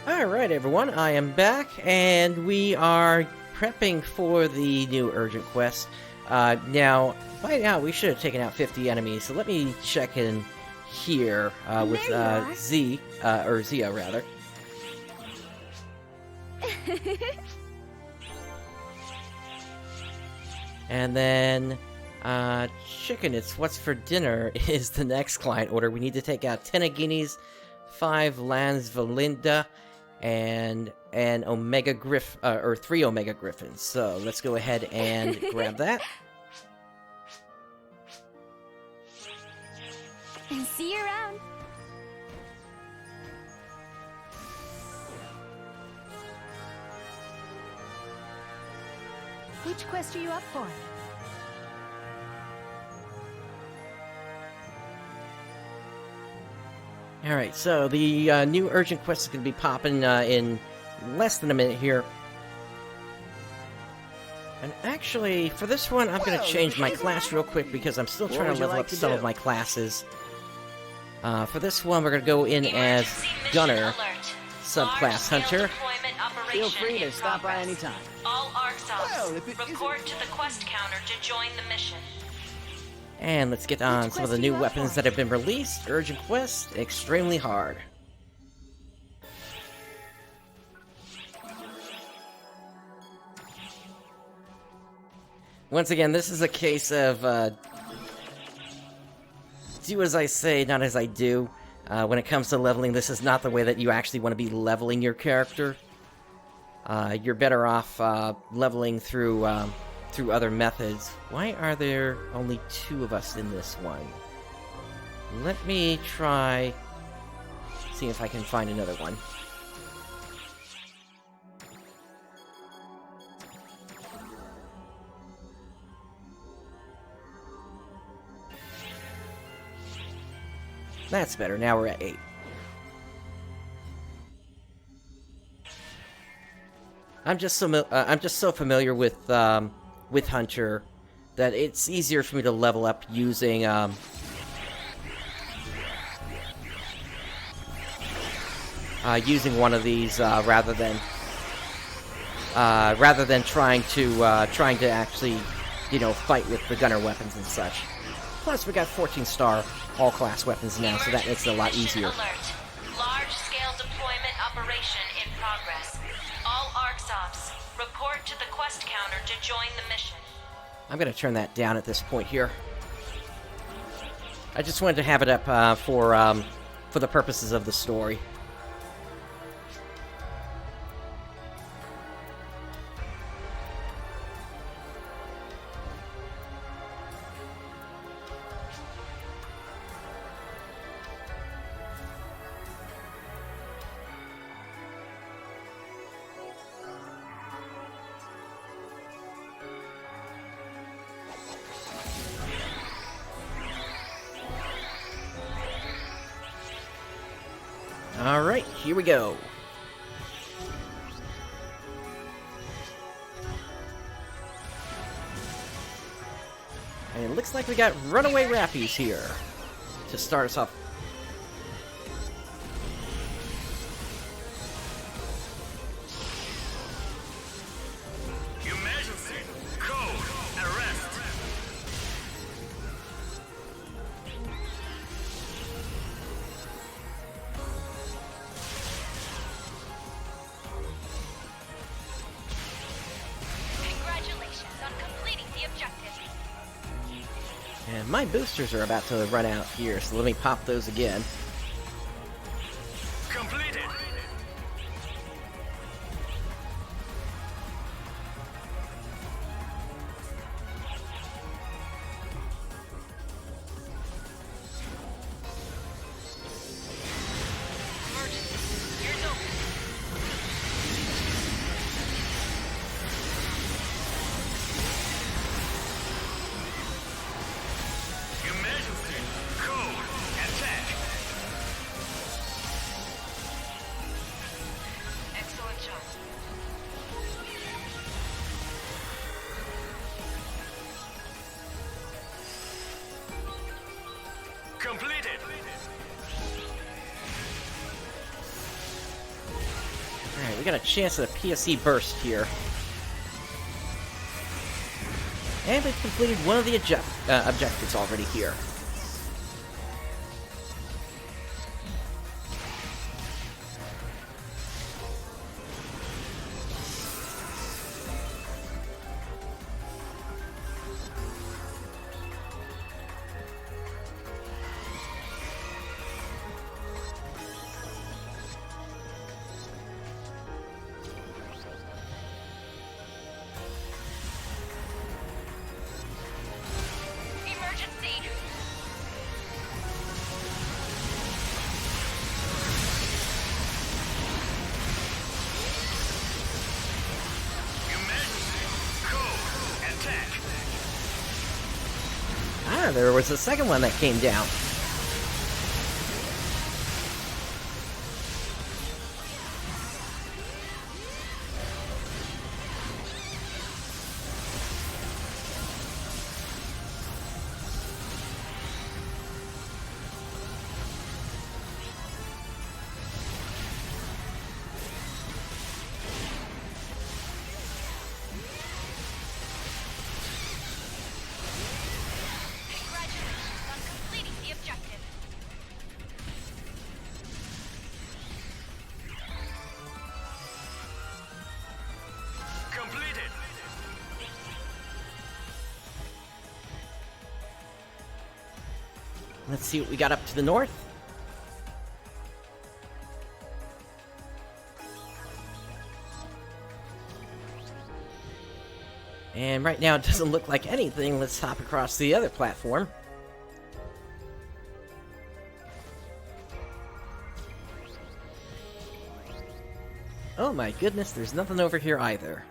Alright everyone, I am back, and we are prepping for the new urgent quest. Now, by now we should have taken out 50 enemies, so let me check in here with Zia rather. And then, chicken, it's what's for dinner is the next client order. We need to take out 10 Aginis, 5 Lans Valinda, and an Omega or 3 Omega Griffins. So let's go ahead and grab that. And see you around. Which quest are you up for? Alright, so the new urgent quest is going to be popping in less than a minute here. And actually, for this one, I'm going to change my class real quick because I'm still trying to level up some of my classes. For this one, we're going to go in as Gunner, subclass Hunter. Feel free to stop by anytime. All ARC report to the quest counter to join the mission. And let's get on some of the new weapons that have been released. Urgent quest, extremely hard. Once again, this is a case of do as I say, not as I do. When it comes to leveling, this is not the way that you actually want to be leveling your character. You're better off leveling through other methods. Why are there only 2 of us in this one? Let me try see if I can find another one. That's better. Now we're at 8. I'm just so familiar with Hunter that it's easier for me to level up using using one of these rather than trying to actually, you know, fight with the gunner weapons and such. Plus, we got 14-star all-class weapons now, so that makes it a lot easier. Alert. Large-scale deployment operation in progress. All ARCSOPs, report to the quest counter to join the mission. I'm going to turn that down at this point here. I just wanted to have it up for the purposes of the story. Alright, here we go. And it looks like we got runaway Rappies here to start us off. Emergency! Code! Arrest! And my boosters are about to run out here, so let me pop those again. Completed! Emergency! Code! Attack! we got a chance at a PSE burst here. And we've completed one of the objectives already here. Emergency! Emergency. Code. Attack. Ah, there was a second one that came down. Congratulations on completing the objective. Completed. Let's see what we got up to the north. And right now it doesn't look like anything. Let's hop across the other platform. Oh my goodness, there's nothing over here either.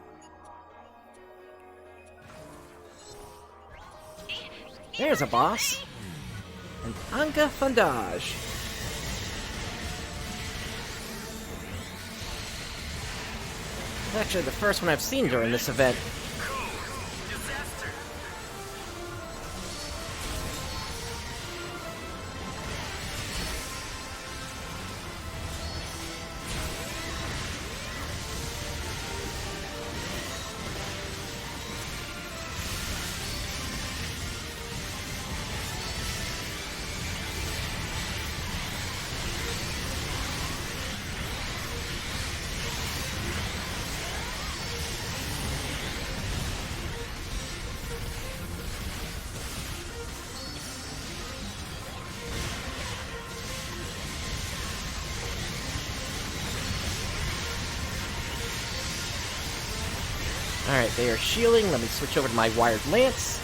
There's a boss. An Anka Fundage. It's actually the first one I've seen during this event. Code. Disaster. Alright, they are shielding. Let me switch over to my wired lance.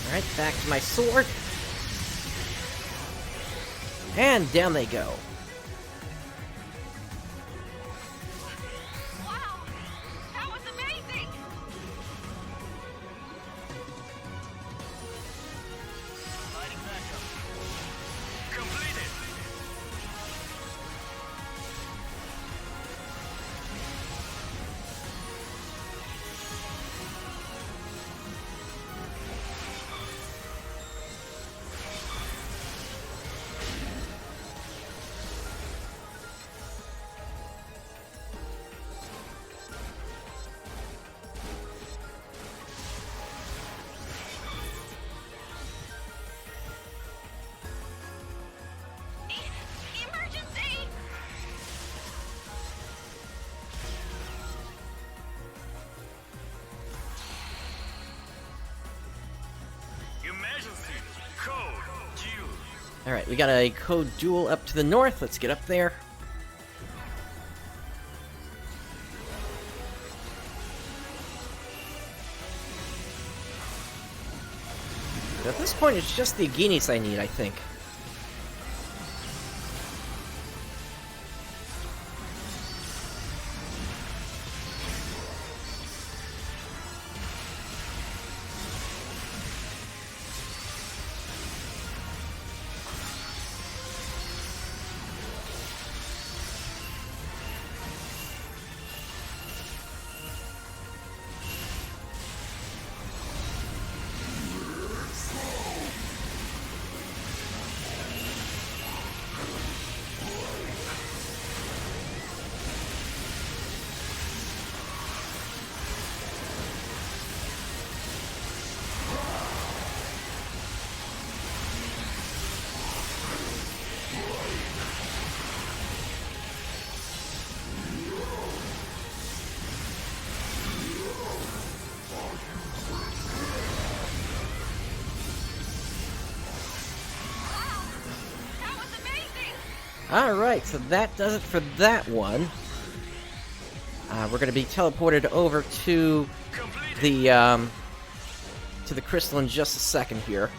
Alright, back to my sword. And down they go. Wow! That was amazing! Lighting backup. Completed. Alright, we got a code duel up to the north. Let's get up there. At this point, it's just the Aginis I need, I think. Alright, so that does it for that one. We're going to be teleported over to the crystal in just a second here.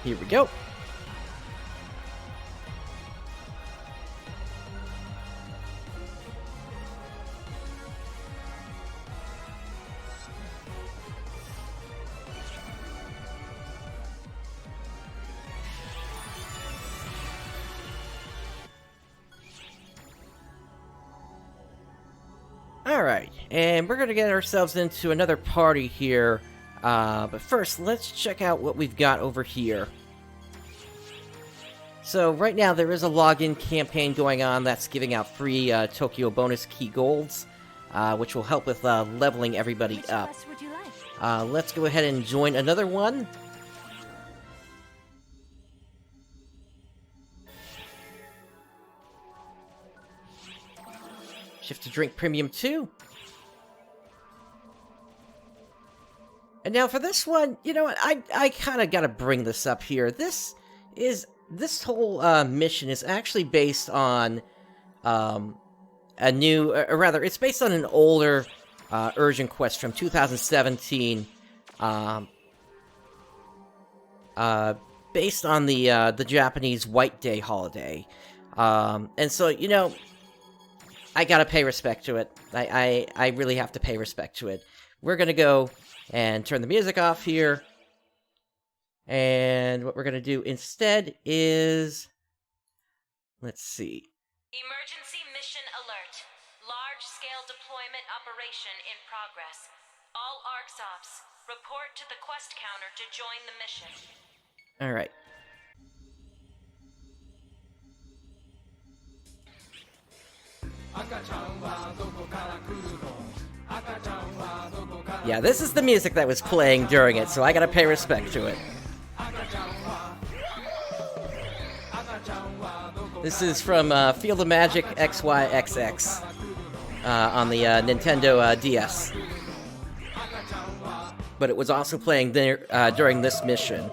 Here we go. Alright, and we're going to get ourselves into another party here, but first, let's check out what we've got over here. So, right now, there is a login campaign going on that's giving out free Tokyo bonus key golds, which will help with leveling everybody Which up. quest would you like? Let's go ahead and join another one. Shift to drink premium 2. And now for this one, you know what, I kind of got to bring this up here. This whole mission is actually based on a new, or rather, it's based on an older urgent quest from 2017, based on the Japanese White Day holiday. And so, you know, I gotta pay respect to it. I really have to pay respect to it. We're gonna go and turn the music off here. And what we're gonna do instead is... let's see. Emergency mission alert. Large-scale deployment operation in progress. All ARCSOPs, report to the quest counter to join the mission. Alright. Yeah, this is the music that was playing during it, so I gotta pay respect to it. This is from Field of Magic XYXX on the Nintendo DS. But it was also playing there during this mission.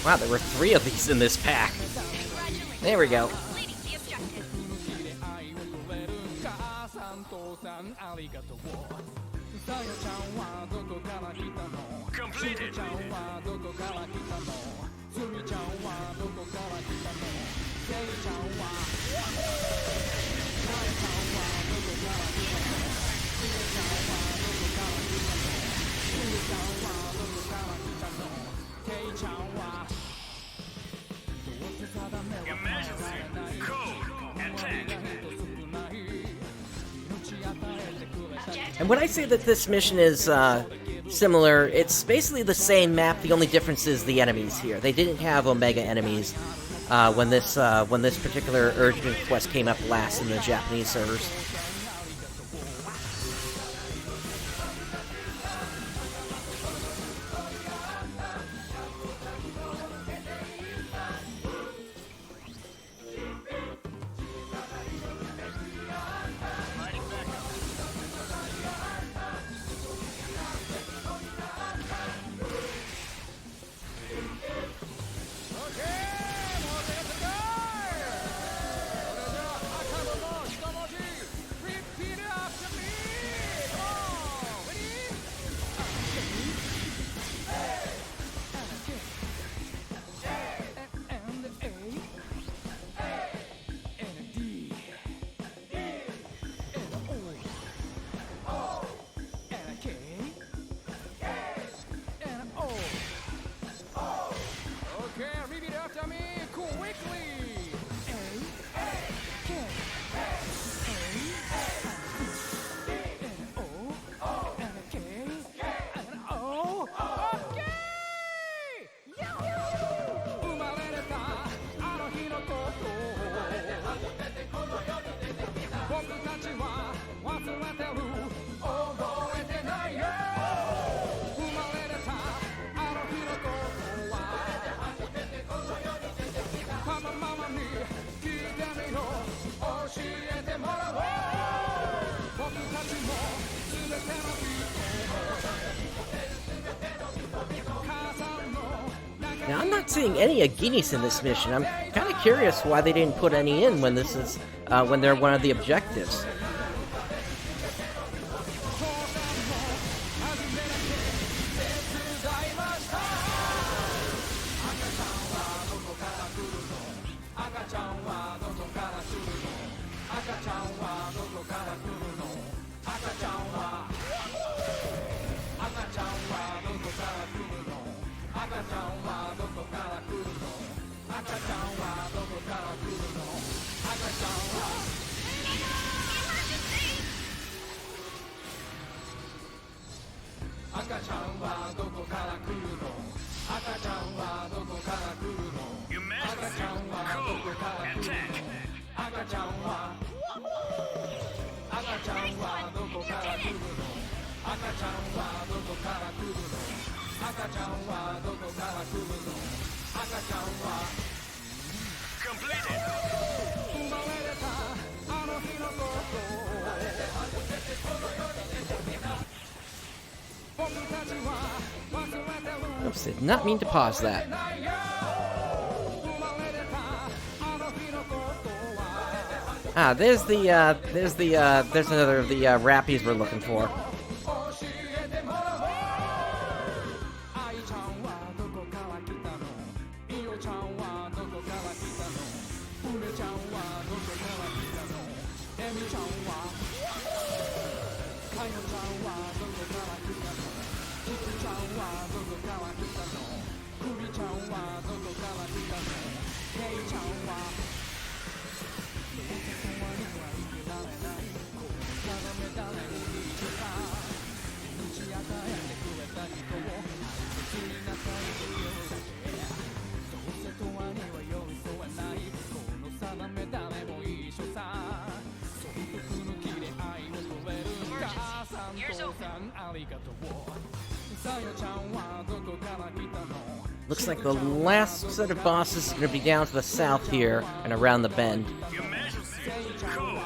Wow, there were 3 of these in this pack. There we go. Completed. Emergency. Code. Attack. And when I say that this mission is similar, it's basically the same map. The only difference is the enemies here. They didn't have Omega enemies when this particular urgent quest came up last in the Japanese servers. Now, I'm not seeing any Aginis in this mission. I'm kind of curious why they didn't put any in when this is when they're one of the objectives. Emergency. Code. Attack. Completed. Oops, did not mean to pause that. Ah, there's another of the rappies we're looking for. Looks like the last set of bosses is going to be down to the south here and around the bend. Emergency. Code.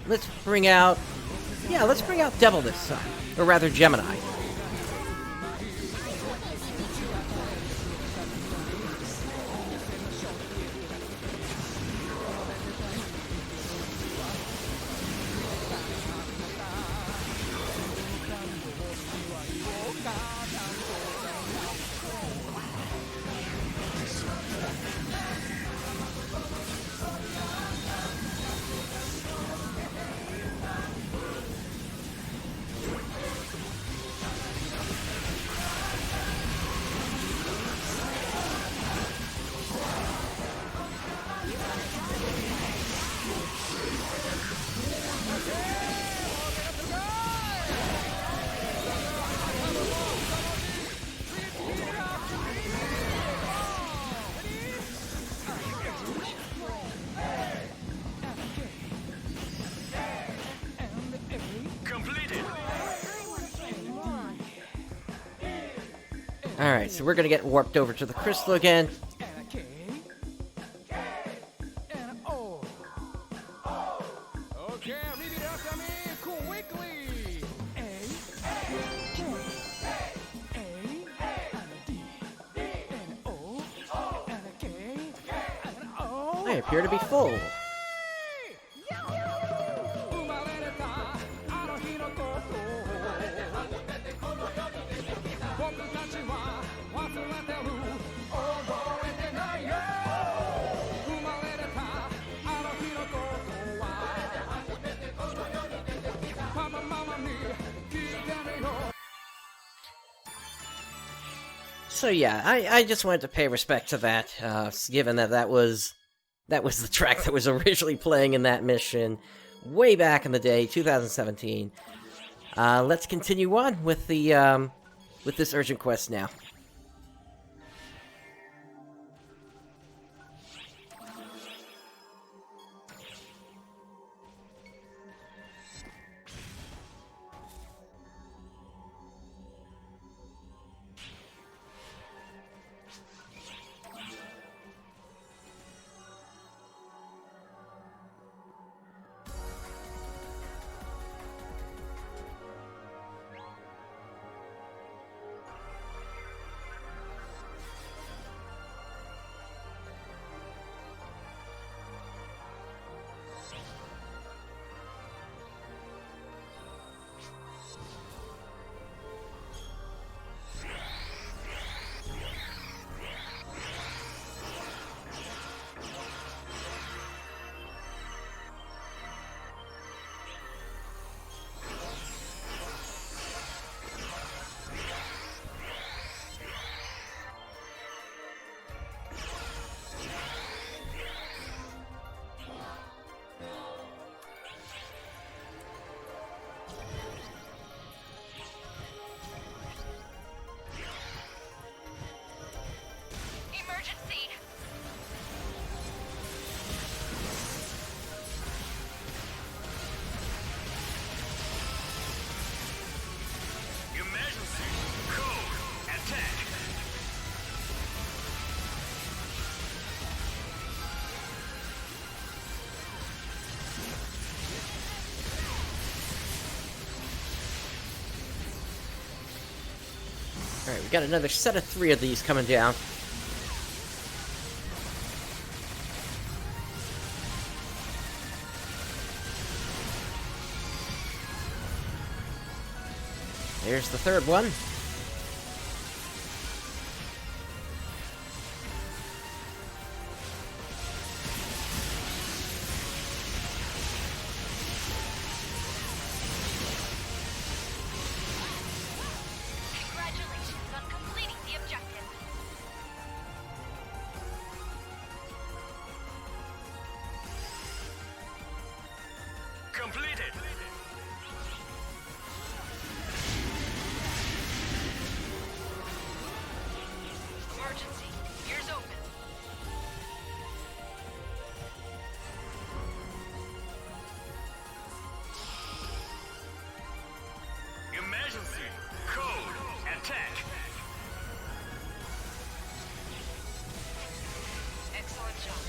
Let's bring out Devil this time, or rather Gemini. Alright, so we're gonna get warped over to the crystal again. Okay, read it after me quickly. They appear to be full. So yeah, I just wanted to pay respect to that, given that that was the track that was originally playing in that mission way back in the day, 2017. Let's continue on with the with this urgent quest now. Emergency! Emergency! Code! Attack! Alright, we got another set of 3 of these coming down. There's the third one. Congratulations on completing the objective. Completed! Emergency. Ears open. Emergency! Code! Attack! Excellent job.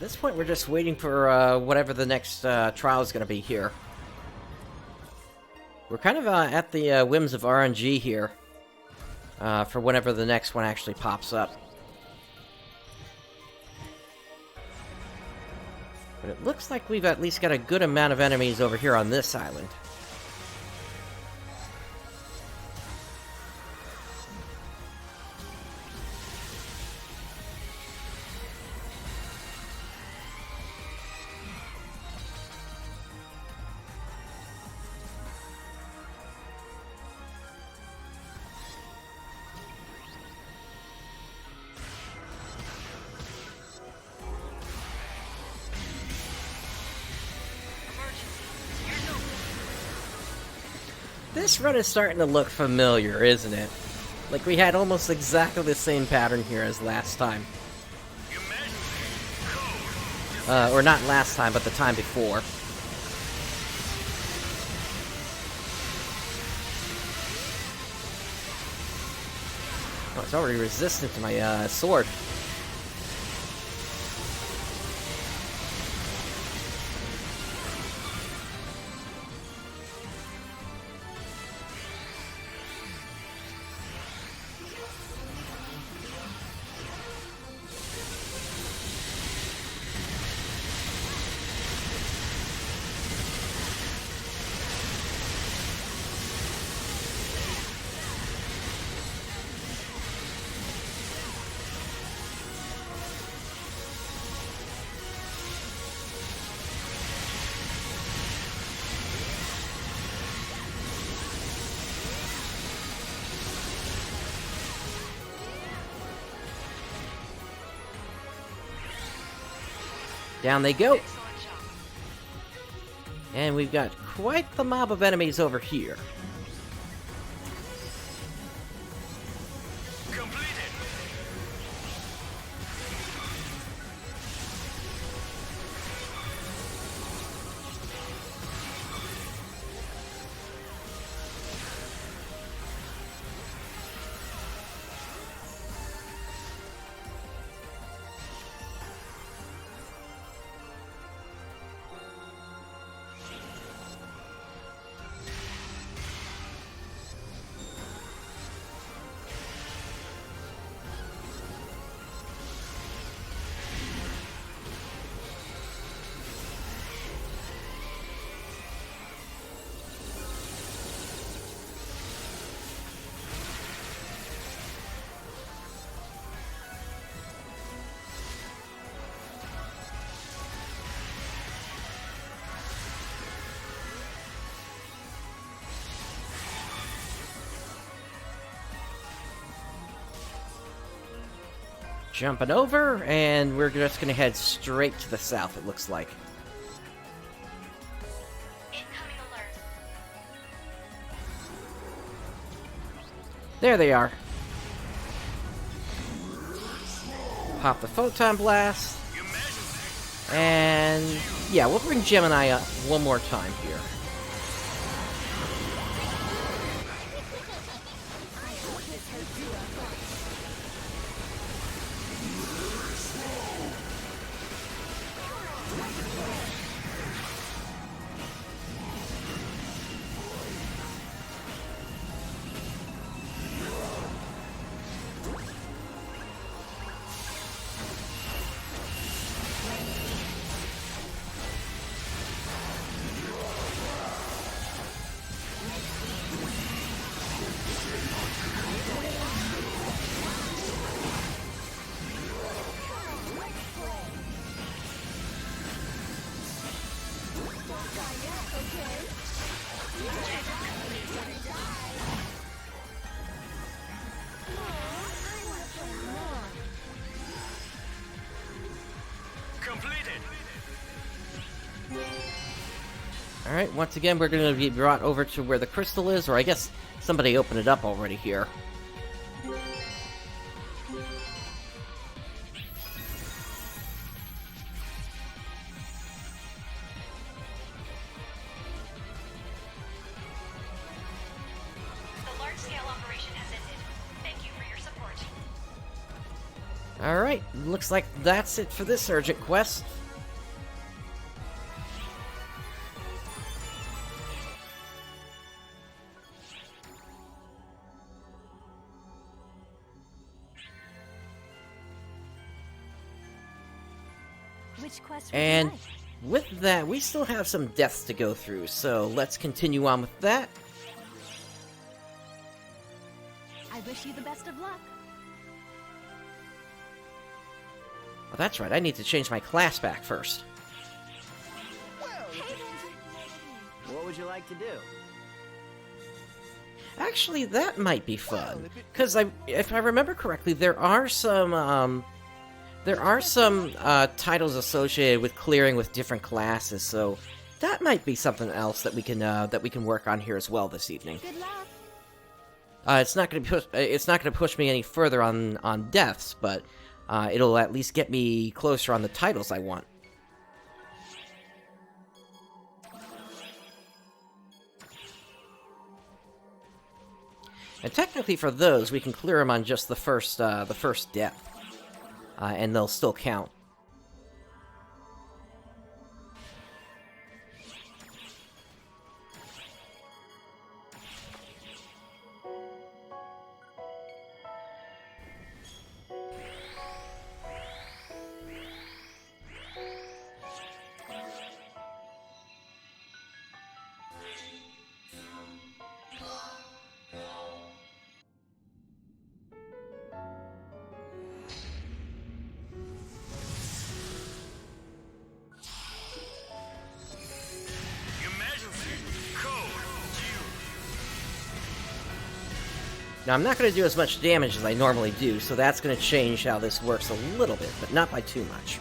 At this point, we're just waiting for whatever the next trial is going to be here. We're kind of at the whims of RNG here for whenever the next one actually pops up. But it looks like we've at least got a good amount of enemies over here on this island. This run is starting to look familiar, isn't it? Like we had almost exactly the same pattern here as last time. Or not last time, but the time before. Oh, it's already resistant to my sword. Down they go. And we've got quite the mob of enemies over here. Jumping over, and we're just gonna head straight to the south, it looks like. Incoming alert. There they are. Pop the photon blast. And yeah, we'll bring Gemini up one more time here. Alright, once again, we're going to be brought over to where the crystal is, or I guess somebody opened it up already here. The large-scale operation has ended. Thank you for your support. Alright, looks like that's it for this urgent quest. Which quest would you And like? with that, we still have some deaths to go through, so let's continue on with that. I wish you the best of luck. Oh, that's right, I need to change my class back first. What would you like to do? Actually, that might be fun, because if I remember correctly, there are some titles associated with clearing with different classes, so that might be something else that we can work on here as well this evening. Good luck. It's not gonna push me any further on deaths, but it'll at least get me closer on the titles I want. And technically, for those, we can clear them on just the first death, and they'll still count. Now, I'm not going to do as much damage as I normally do, so that's going to change how this works a little bit, but not by too much.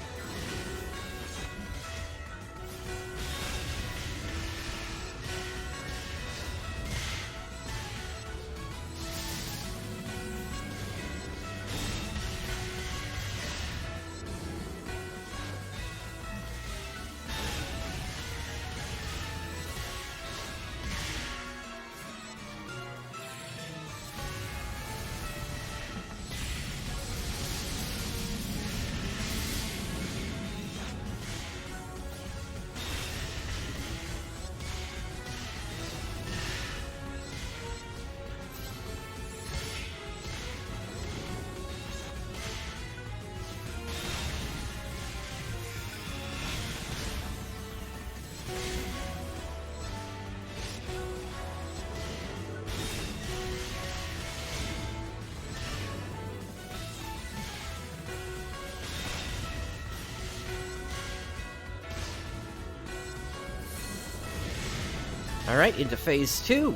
Alright, into Phase 2.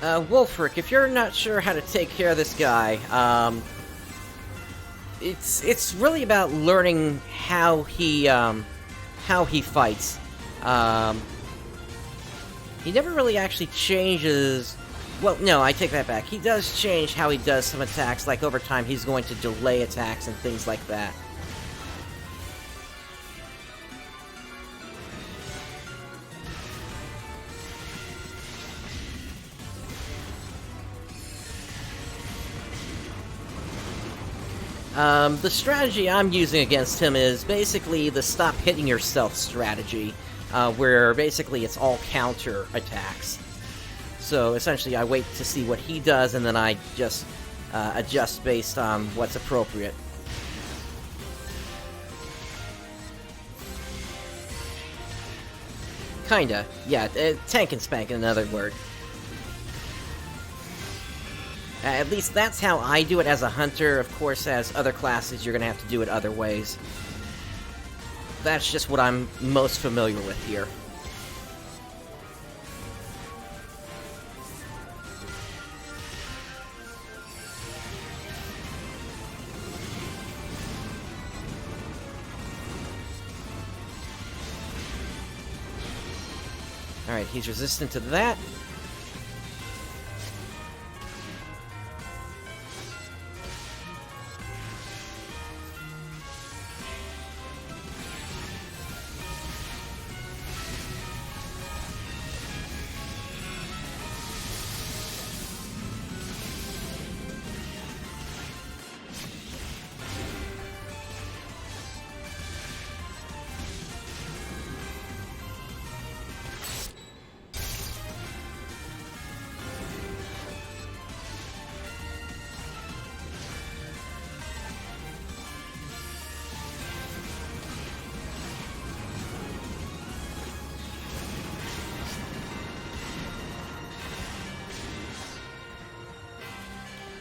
Wolfric, if you're not sure how to take care of this guy, it's really about learning how he fights. He never really actually changes. Well, no, I take that back. He does change how he does some attacks. Like over time, he's going to delay attacks and things like that. The strategy I'm using against him is basically the stop hitting yourself strategy. where basically it's all counter attacks. So essentially I wait to see what he does, and then I just adjust based on what's appropriate. Kinda, yeah, tank and spank in another word. At least that's how I do it as a hunter. Of course, as other classes, you're gonna have to do it other ways. That's just what I'm most familiar with here. Alright, he's resistant to that.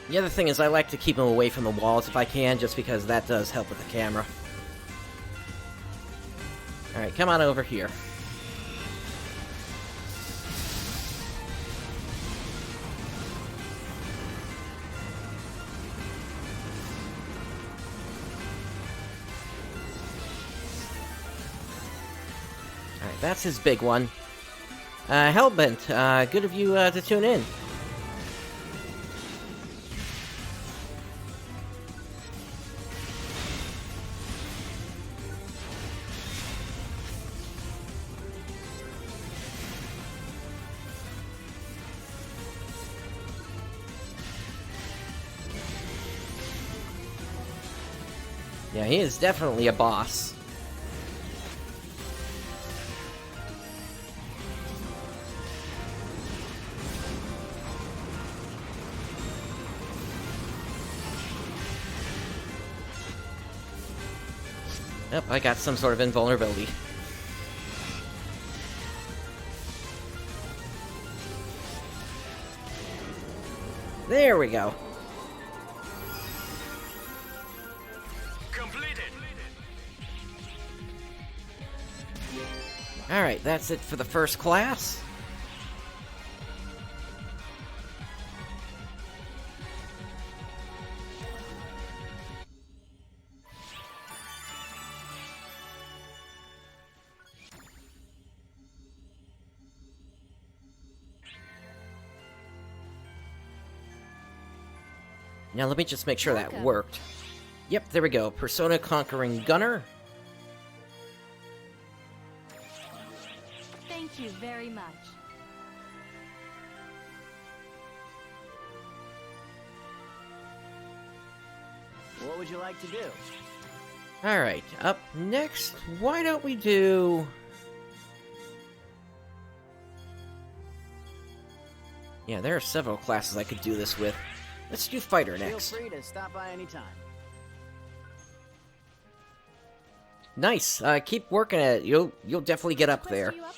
The other thing is I like to keep him away from the walls if I can, just because that does help with the camera. Alright, come on over here. Alright, that's his big one. Hellbent, good of you to tune in. Yeah, he is definitely a boss. Yep, I got some sort of invulnerability. There we go. Alright, that's it for the first class. Now let me just make sure that worked. Yep, there we go. Persona Conquering Gunner. Thank you very much. What would you like to do? Alright, up next, why don't we do... Yeah, there are several classes I could do this with. Let's do Fighter next. Feel free to stop by anytime. Nice, keep working at it. You'll definitely get up there. What are you up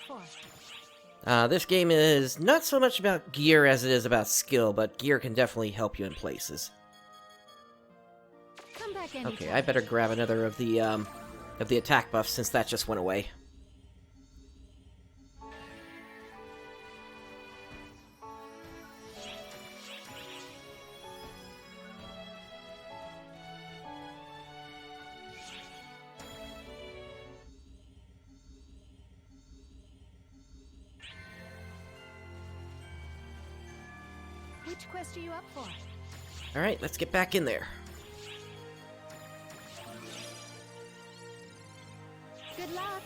for? This game is not so much about gear as it is about skill, but gear can definitely help you in places. Come back anytime. Okay, I better grab another of the attack buffs since that just went away. Which quest are you up for? Alright, let's get back in there. Good luck.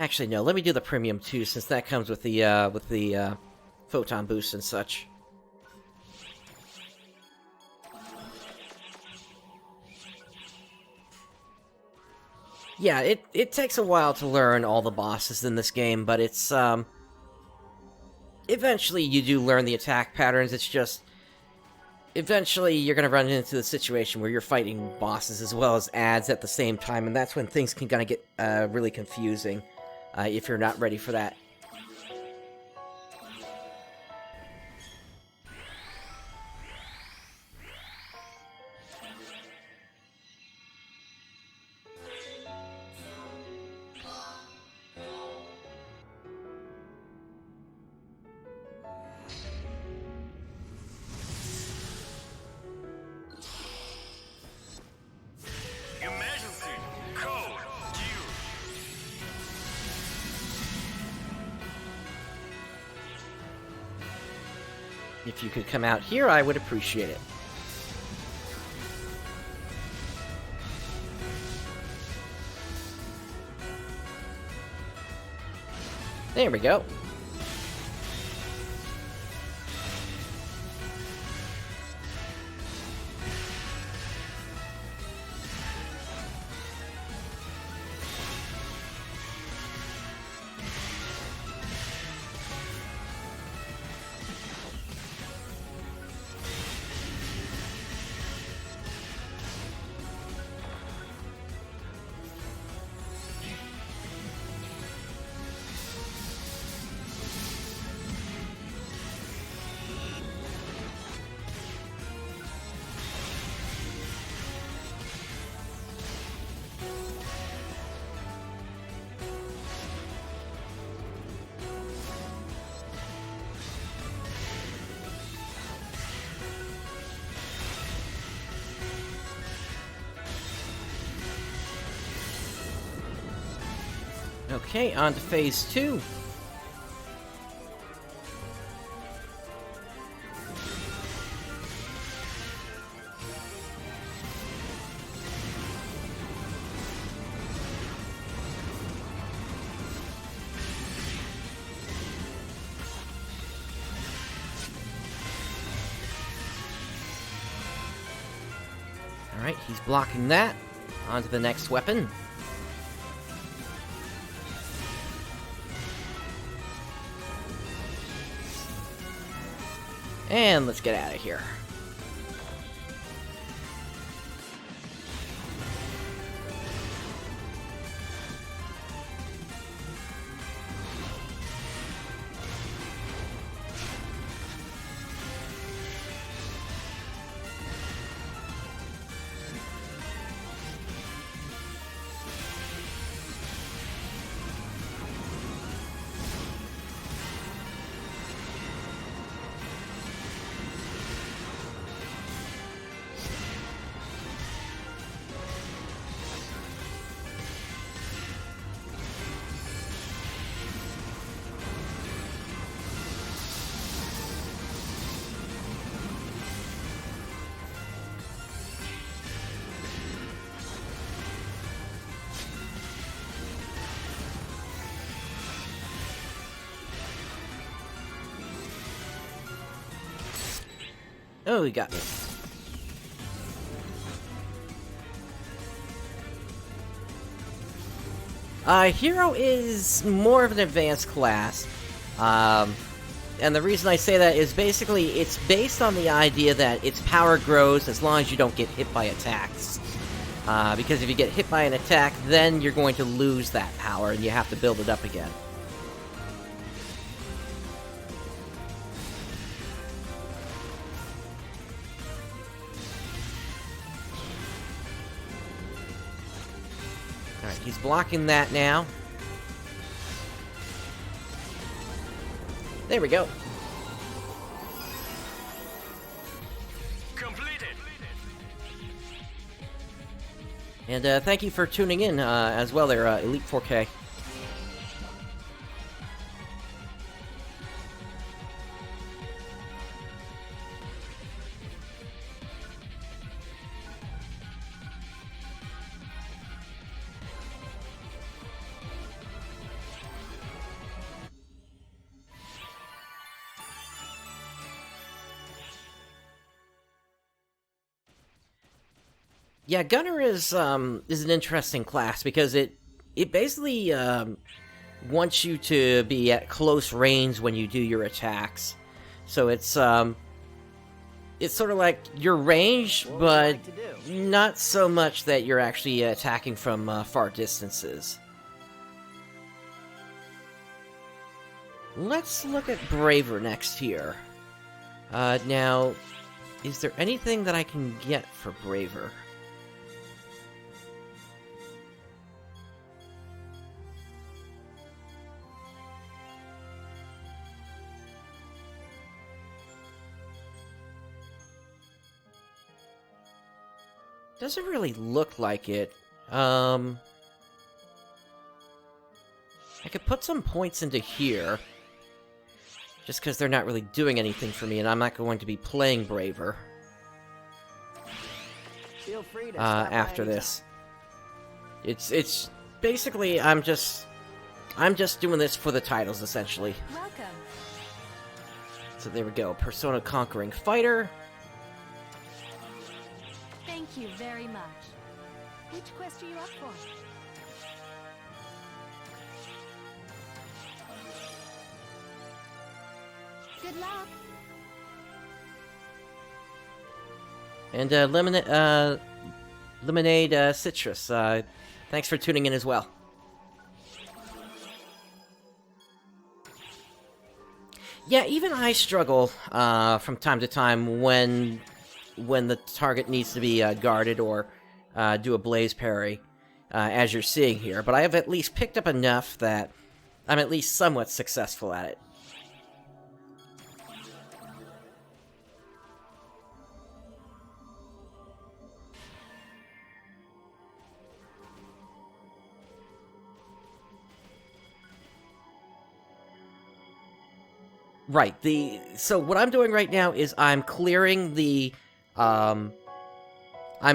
Actually, no. Let me do the premium too, since that comes with the photon boost and such. Yeah, it takes a while to learn all the bosses in this game, but it's, eventually you do learn the attack patterns. It's just, eventually you're gonna run into the situation where you're fighting bosses as well as ads at the same time, and that's when things can kinda get, really confusing, if you're not ready for that. Emergency code due. If you could come out here, I would appreciate it. There we go. Okay, on to phase 2. Alright, he's blocking that. On to the next weapon. And let's get out of here. Oh, he got me. Hero is more of an advanced class. And the reason I say that is basically it's based on the idea that its power grows as long as you don't get hit by attacks. Because if you get hit by an attack, then you're going to lose that power and you have to build it up again. Alright, he's blocking that now. There we go. Completed. And thank you for tuning in as well there, Elite 4K. Yeah, Gunner is an interesting class because it basically wants you to be at close range when you do your attacks. So it's sort of like your range, What would you but like to do? not so much that you're actually attacking from far distances. Let's look at Braver next here. Now, is there anything that I can get for Braver? Doesn't really look like it. I could put some points into here. Just because they're not really doing anything for me, and I'm not going to be playing Braver Feel free to stop by after anytime. this. It's basically I'm just doing this for the titles essentially. Welcome. So there we go. Persona Conquering Fighter. Thank you very much. Which quest are you up for? Good luck. And Lemonade Citrus. Thanks for tuning in as well. Yeah, even I struggle from time to time when the target needs to be guarded or do a blaze parry, as you're seeing here. But I have at least picked up enough that I'm at least somewhat successful at it. Right, so what I'm doing right now is I'm clearing the, I'm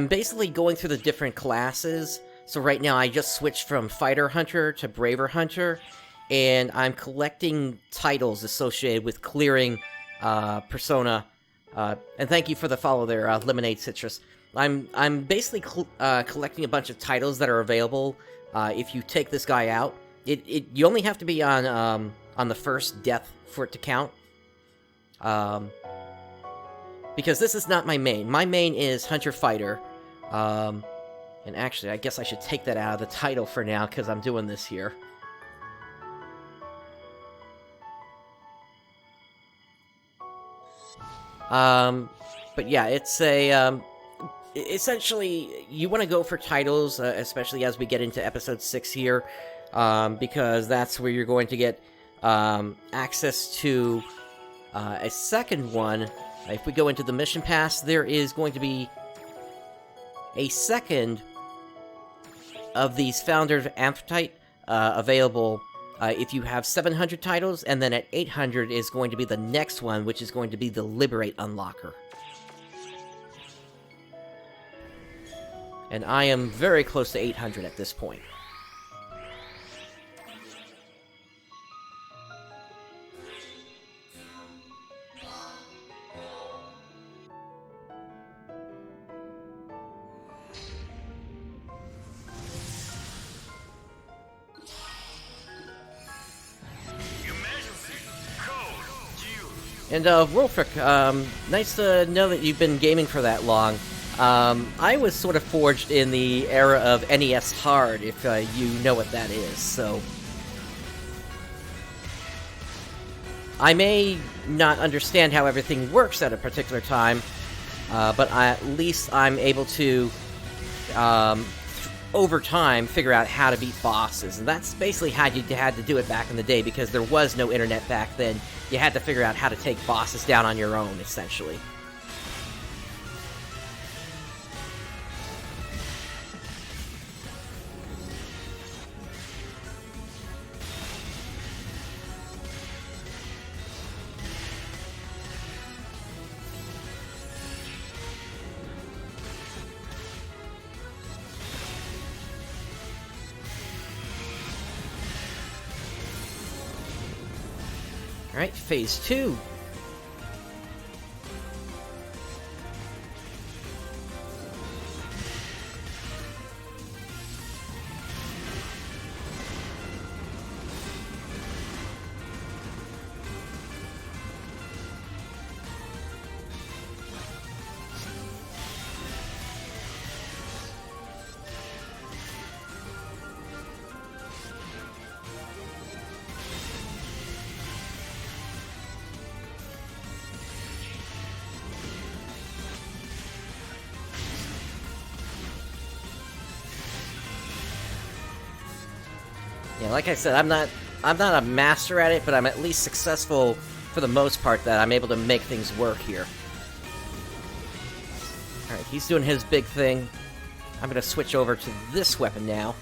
basically going through the different classes. So right now I just switched from Fighter Hunter to Braver Hunter, and I'm collecting titles associated with clearing, Persona, and thank you for the follow there, Lemonade Citrus. I'm basically collecting a bunch of titles that are available, if you take this guy out. You only have to be on the first death for it to count. Because this is not my main. My main is Hunter Fighter. And actually, I guess I should take that out of the title for now, because I'm doing this here. But yeah, it's a, essentially, you want to go for titles, especially as we get into episode 6 here, because that's where you're going to get access to a second one. If we go into the mission pass, there is going to be a second of these Founder of Amphitrite available if you have 700 titles, and then at 800 is going to be the next one, which is going to be the Liberate Unlocker. And I am very close to 800 at this point. And, Wolfric, nice to know that you've been gaming for that long. I was sort of forged in the era of NES Hard, if you know what that is, so... I may not understand how everything works at a particular time, but at least I'm able to, over time, figure out how to beat bosses. And that's basically how you had to do it back in the day, because there was no internet back then. You had to figure out how to take bosses down on your own, essentially. Alright, Phase 2. Yeah, like I said, I'm not a master at it, but I'm at least successful for the most part that I'm able to make things work here. Alright, he's doing his big thing. I'm gonna switch over to this weapon now.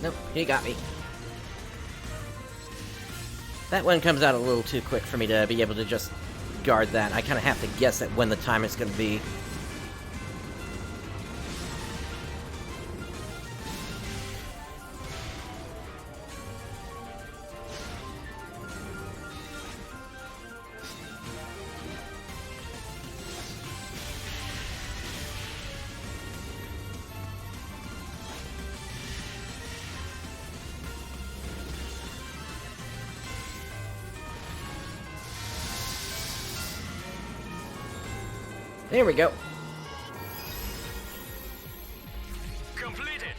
Nope, he got me. That one comes out a little too quick for me to be able to just guard that. I kind of have to guess at when the time is going to be. There we go. Completed.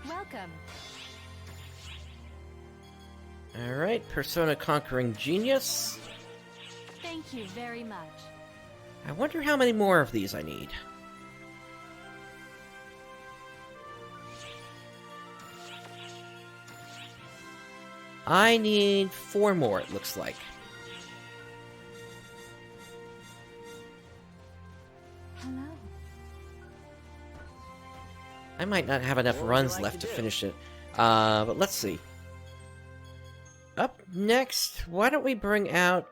Welcome. Alright, Persona Conquering Genius. Thank you very much. I wonder how many more of these I need. I need 4 more, it looks like. Hello. I might not have enough What would you runs like left to to do? finish it. But let's see. Up next, why don't we bring out...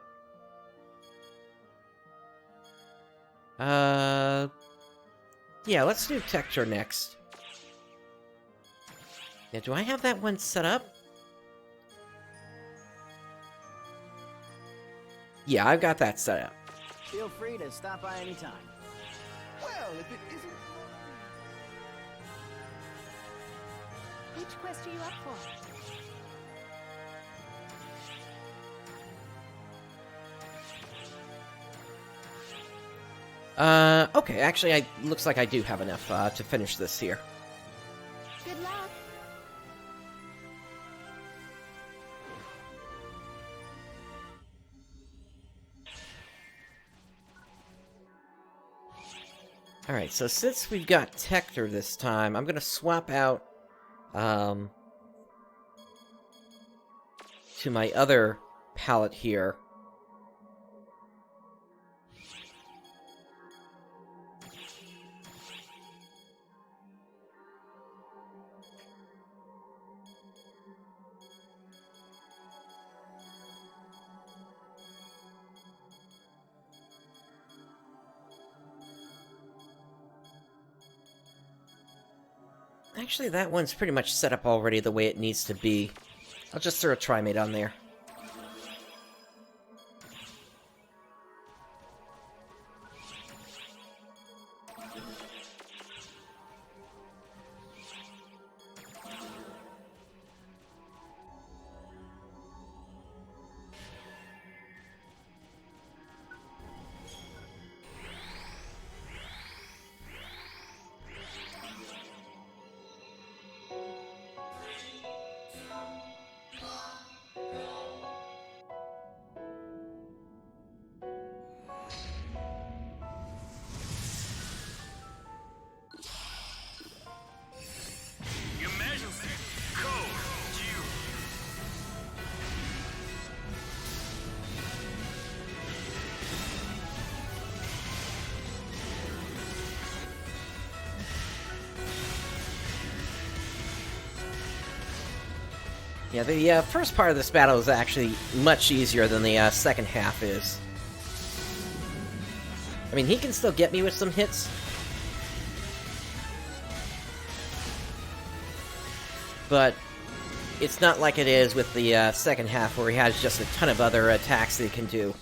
Yeah, let's do Texture next. Yeah, do I have that one set up? Yeah, I've got that set up. Feel free to stop by anytime. Well, if it isn't... Which quest are you up for? Okay, actually, looks like I do have enough, to finish this here. Good luck. Alright, so since we've got Tector this time, I'm gonna swap out, to my other palette here. Actually, that one's pretty much set up already the way it needs to be. I'll just throw a Trimate on there. Your Majesty, code due. Yeah, the first part of this battle is actually much easier than the second half is. I mean, he can still get me with some hits. But it's not like it is with the second half where he has just a ton of other attacks that he can do.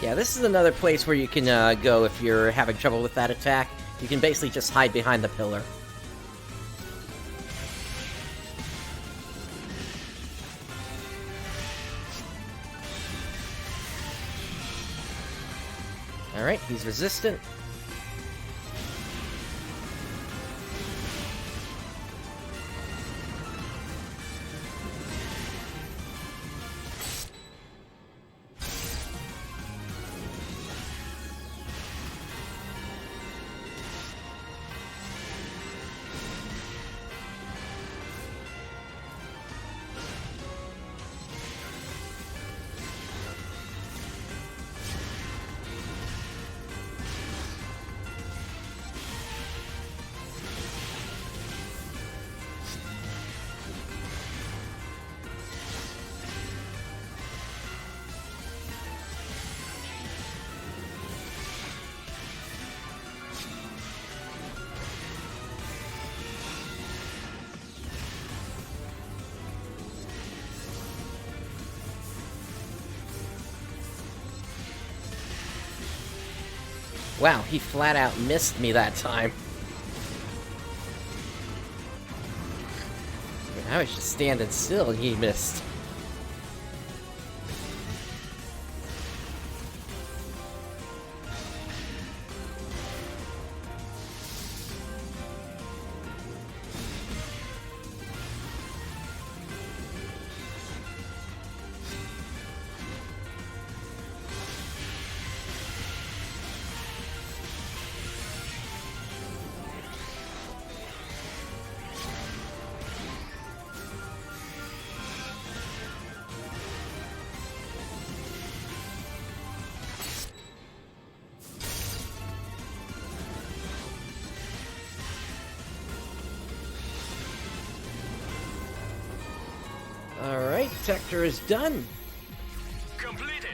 Yeah, this is another place where you can go if you're having trouble with that attack. You can basically just hide behind the pillar. Alright, he's resistant. Wow, he flat out missed me that time. I was just standing still and he missed. Alright, Sector is done. Completed.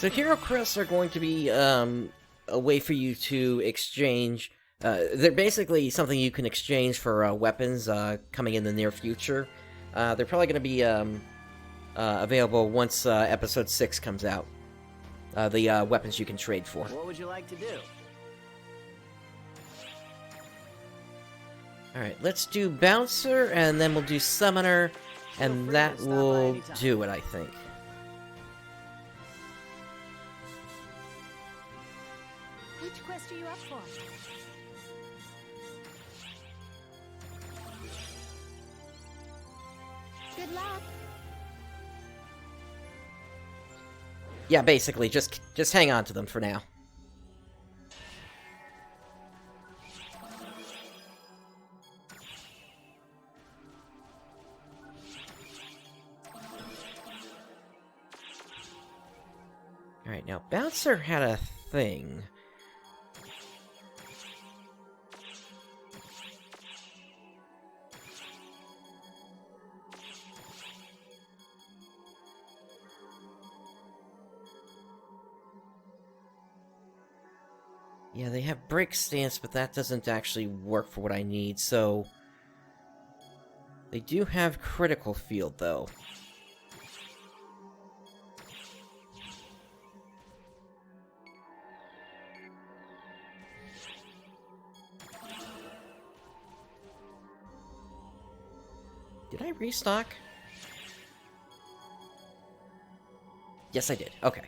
So hero crests are going to be a way for you to exchange. They're basically something you can exchange for weapons coming in the near future. They're probably going to be available once episode 6 comes out. The weapons you can trade for. What would you like to do? Alright, let's do Bouncer, and then we'll do Summoner, and that will do it, I think. Which quest are you up for? Good luck. Yeah, basically, just hang on to them for now. Alright, now, Bouncer had a thing. Yeah, they have break stance, but that doesn't actually work for what I need, so... They do have critical field, though. Did I restock? Yes, I did. Okay.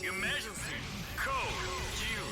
Emergency! Code due!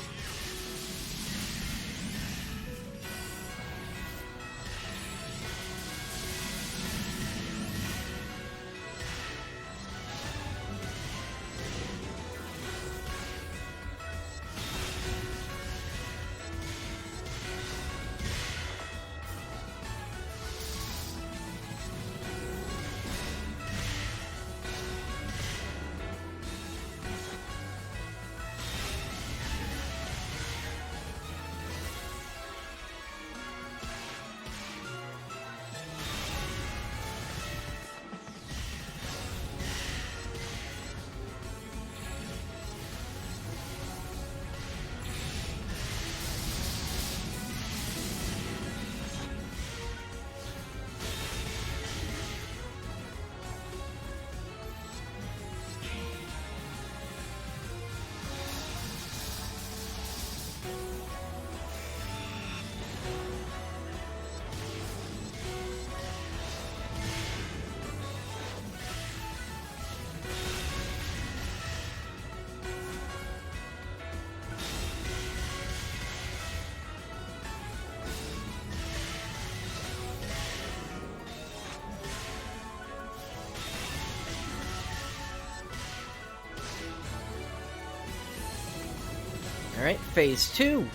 Alright, phase 2.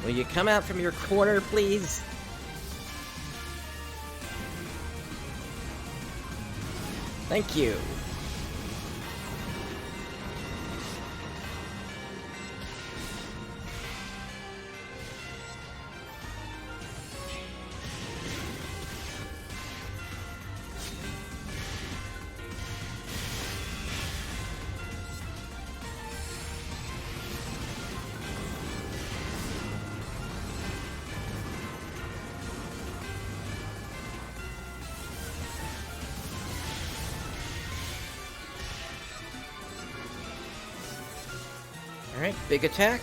Will you come out from your corner, please? Thank you. Alright, big attack.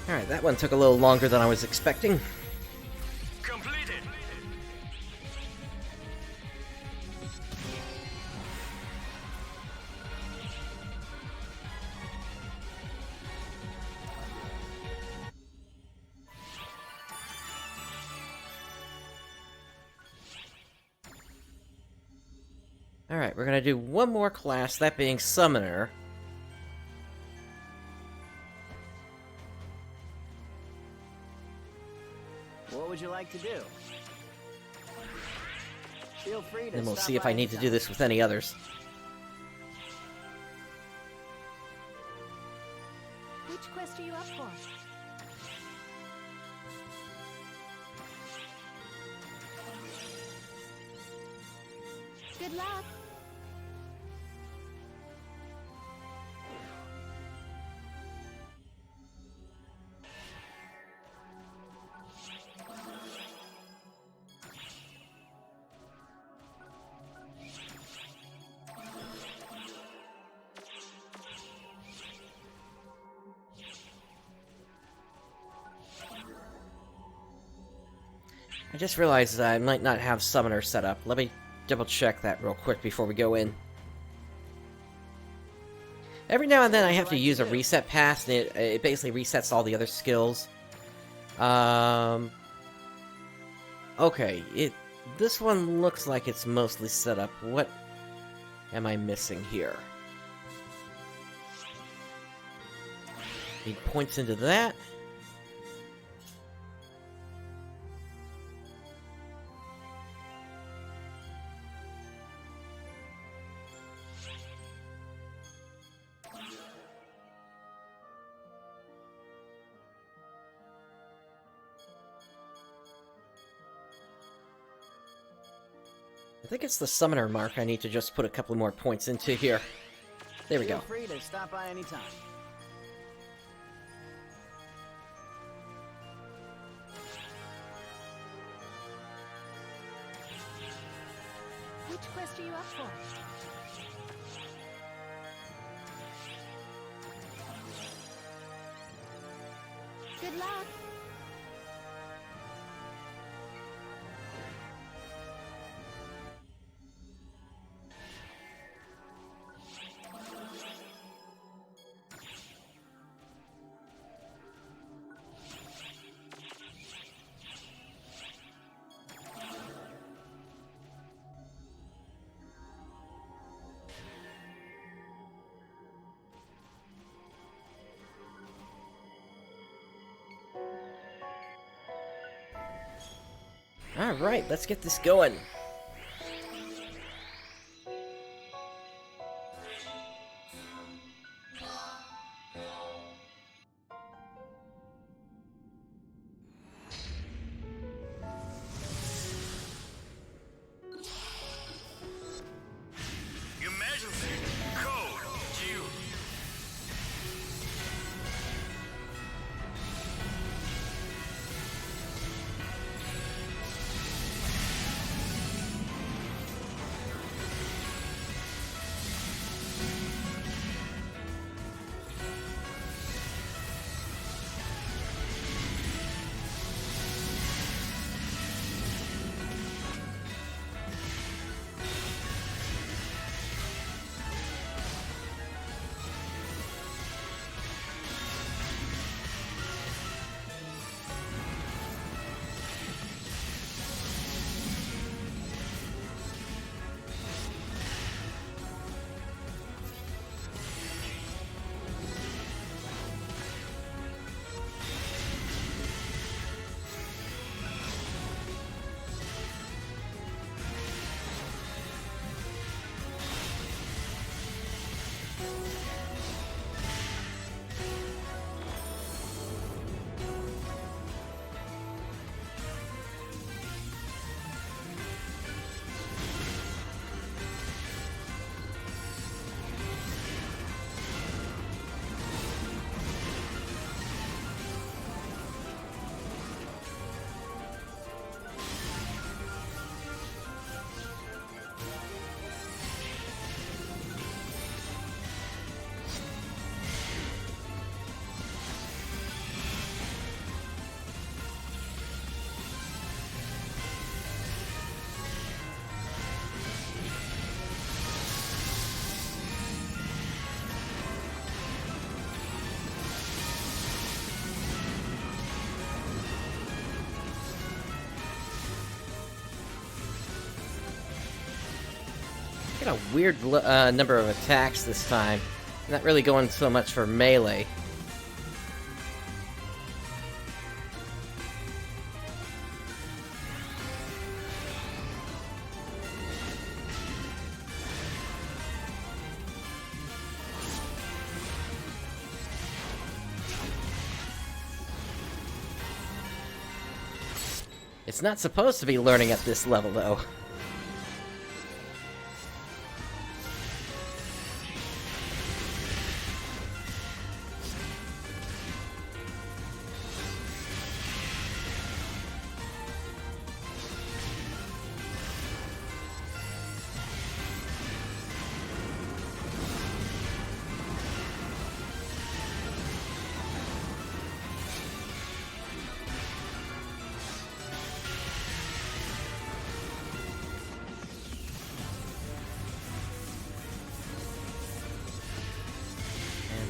Alright, that one took a little longer than I was expecting. Completed. Alright, we're gonna do one more class, that being Summoner. What would you like to do? Feel free to And we'll stop see if by I need to do anytime. this with any others. Which quest are you up for? Good luck. I just realized that I might not have Summoner set up. Let me double check that real quick before we go in. Every now and then I have to use a reset pass, and it basically resets all the other skills. Okay, this one looks like it's mostly set up. What am I missing here? He points into that. I think it's the summoner mark I need to just put a couple more points into here. There we Feel go. free to stop by anytime. Which quest are you up for? Good luck. Alright, let's get this going. Emergency code Q. Got a weird number of attacks this time. Not really going so much for melee. It's not supposed to be learning at this level, though.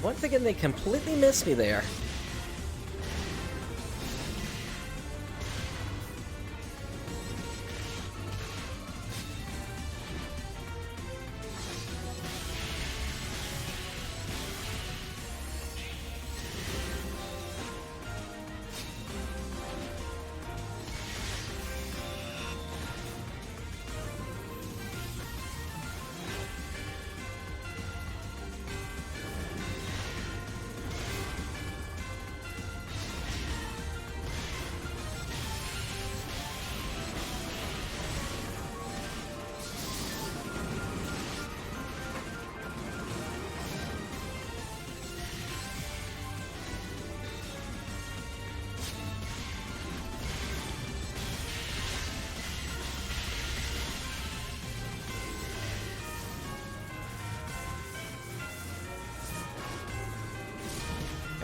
Once again, they completely missed me there.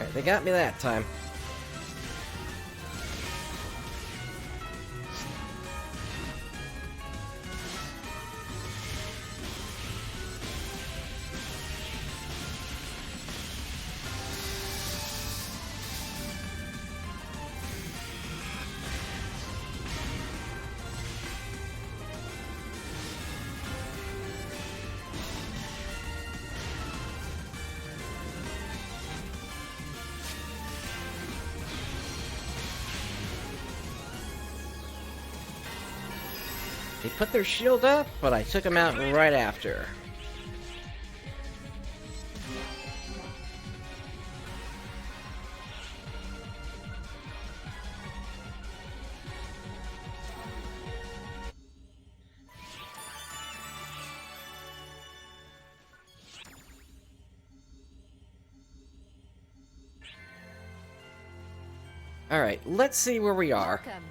Alright, they got me that time. They put their shield up, but I took them out right after. Alright, let's see where we are. Welcome.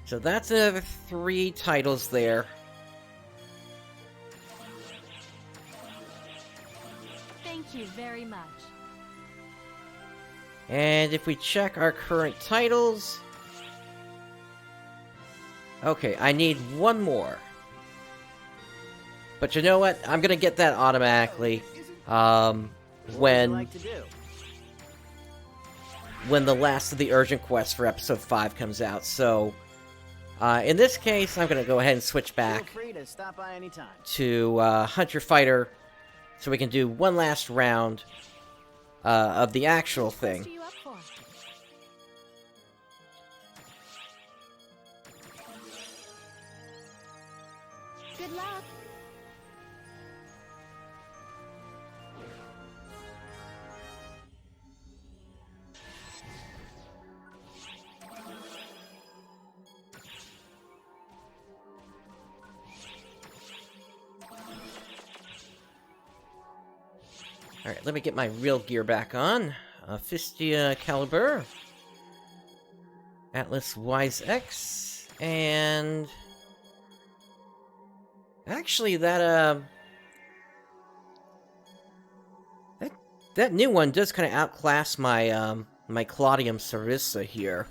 So that's another 3 titles there. Thank you very much. And if we check our current titles... Okay, I need one more. But you know what? I'm gonna get that automatically. What would you When like to do? the last of the urgent quests for episode 5 comes out. So, in this case, I'm gonna go ahead and switch back Feel free to stop by anytime. to Hunter Fighter, so we can do one last round of the actual Which quest thing. are you up for? Good luck. Alright, let me get my real gear back on. Fistia Caliber. Atlas Wise X. And... Actually, that new one does kind of outclass my, my Claudium Sarissa here.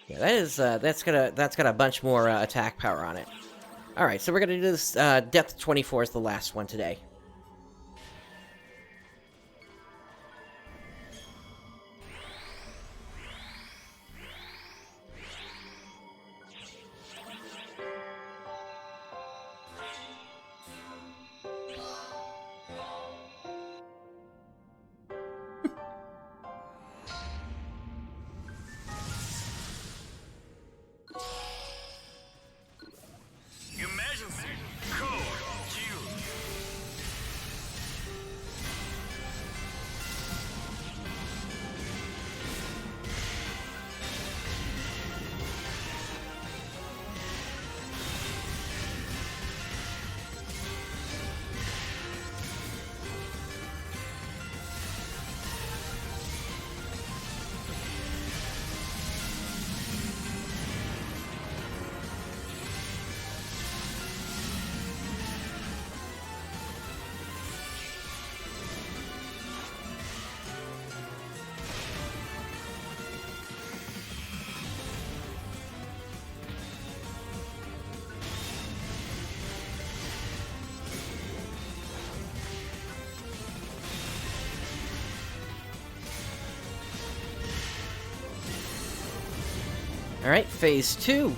Yeah, that is, that's got a bunch more, attack power on it. Alright, so we're gonna do this, Depth 24 is the last one today. Emergency code Q. Alright, phase 2.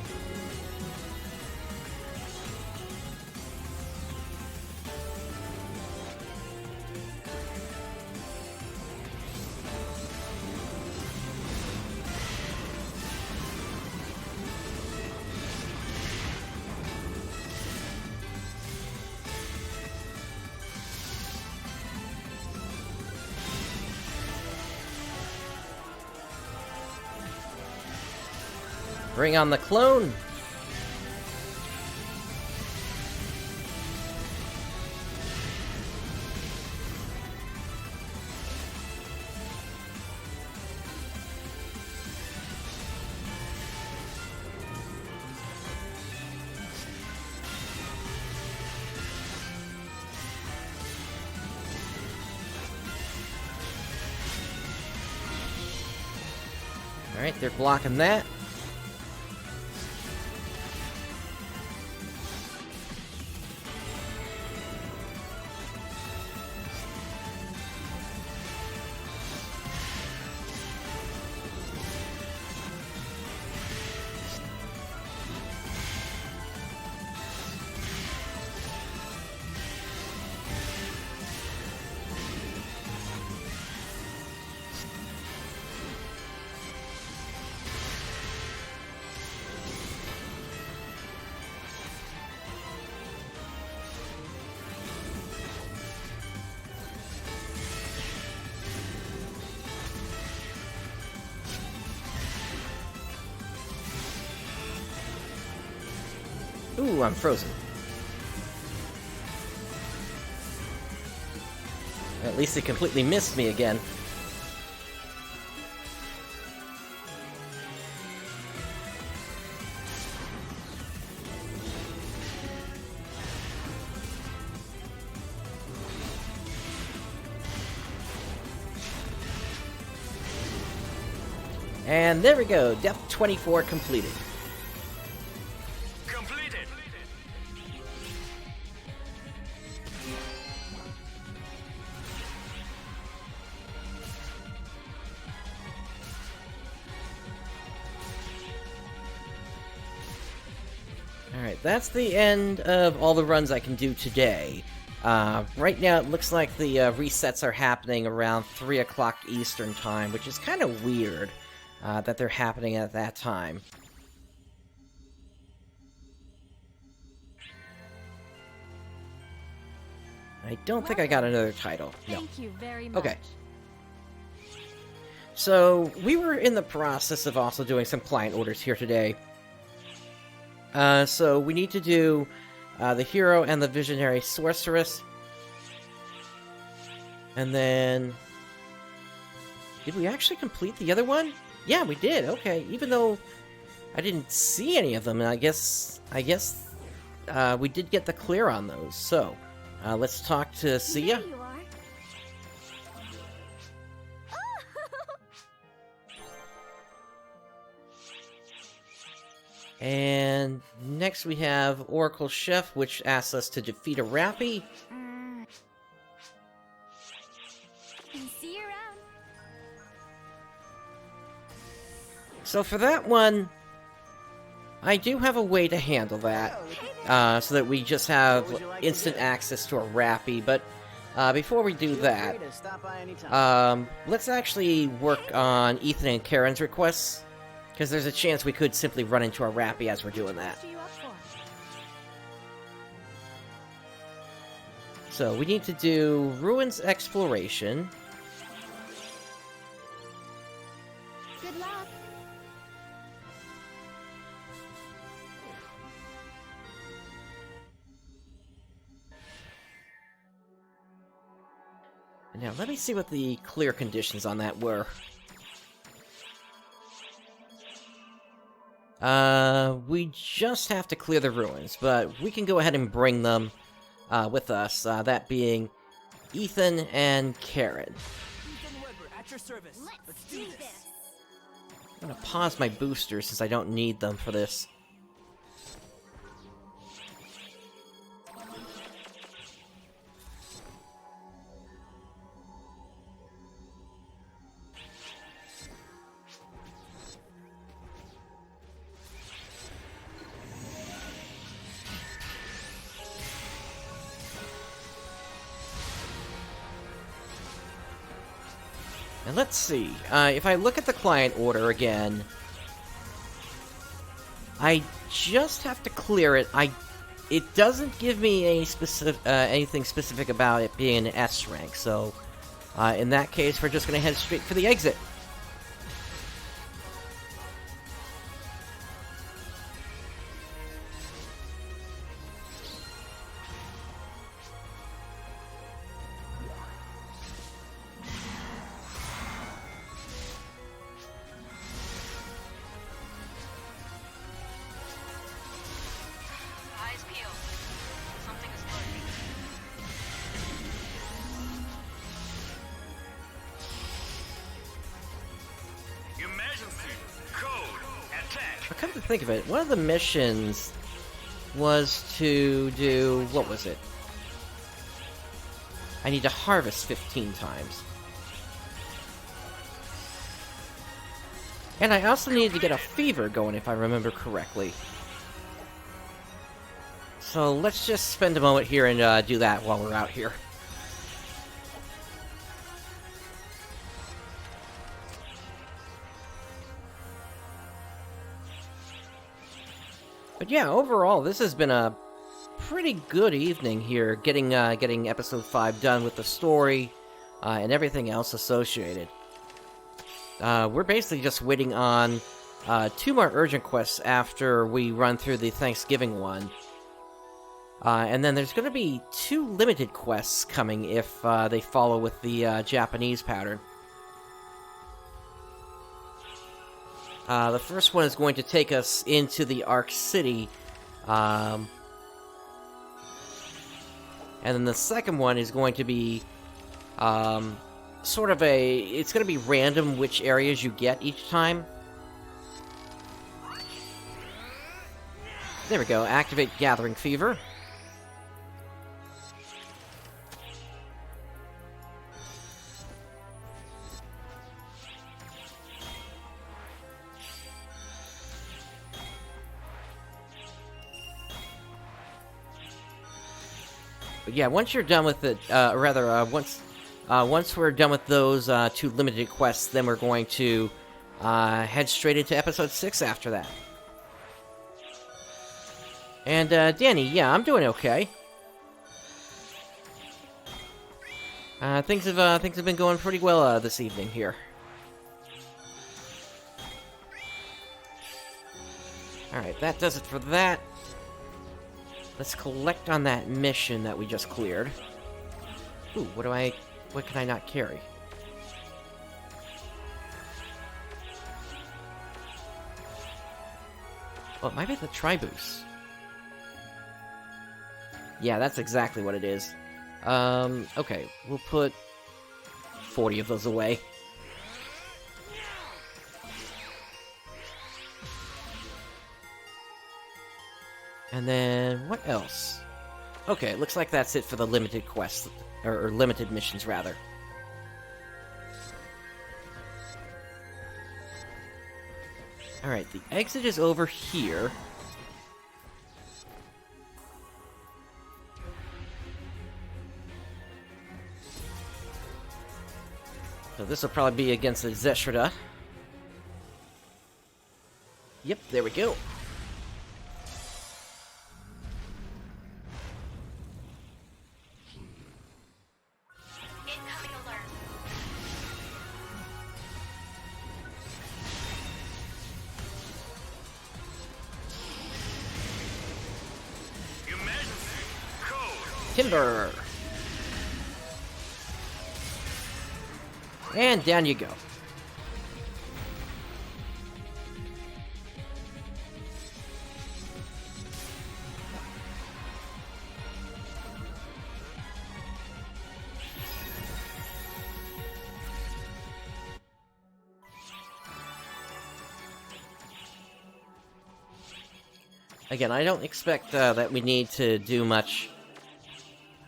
Bring on the clone! Alright, they're blocking that. Ooh, I'm frozen. At least it completely missed me again. And there we go, depth 24 completed. Completed. Alright, that's the end of all the runs I can do today. Right now it looks like the resets are happening around 3 o'clock Eastern Time, which is kind of weird that they're happening at that time. I don't think I got another title. No. Thank you very much. Okay. So, we were in the process of also doing some client orders here today. So we need to do the hero and the visionary sorceress. And then... did we actually complete the other one? Yeah, we did. Okay, even though I didn't see any of them, I guess we did get the clear on those. So, let's talk to Sia. There you are. And next we have Oracle Chef, which asks us to defeat a Rappy. See you around. So for that one, I do have a way to handle that, so that we just have instant access to a Rappy, but before we do that, Free to stop by anytime. let's actually work on Ethan and Karren's requests, because there's a chance we could simply run into a Rappy as we're doing that. What are you up for? So we need to do Ruins Exploration. Good luck. Now, let me see what the clear conditions on that were. We just have to clear the ruins, but we can go ahead and bring them with us, that being Ethan and Karren. Ethan Waber, at your service. Let's do this. I'm gonna pause my boosters since I don't need them for this. And let's see, if I look at the client order again, I just have to clear it. It doesn't give me any anything specific about it being an S rank, so in that case, we're just going to head straight for the exit. Eyes peeled. Something is lurking. think of it, one of the missions was to do... what was it? I need to harvest 15 times. And I also needed to get a fever going, if I remember correctly. So let's just spend a moment here and do that while we're out here. But yeah, overall, this has been a pretty good evening here, getting episode 5 done with the story and everything else associated. We're basically just waiting on 2 more urgent quests after we run through the Thanksgiving one. And then there's going to be 2 limited quests coming if they follow with the Japanese pattern. The first one is going to take us into the Ark City, and then the second one is going to be sort of it's going to be random which areas you get each time. There we go, activate Gathering Fever. But yeah, once you're done with it, once we're done with those 2 limited quests, then we're going to head straight into episode 6 after that. And Danny, yeah, I'm doing okay. Things have been going pretty well this evening here. All right, that does it for that. Let's collect on that mission that we just cleared. Ooh, what can I not carry? Well, it might be the Triboost. Yeah, that's exactly what it is. Okay, we'll put 40 of those away. And then, what else? Okay, looks like that's it for the limited quests, or limited missions, rather. Alright, the exit is over here. So this will probably be against the Zeshrada. Yep, there we go. Incoming alert. Your Majesty, code. Timber! And down you go. Again, I don't expect that we need to do much,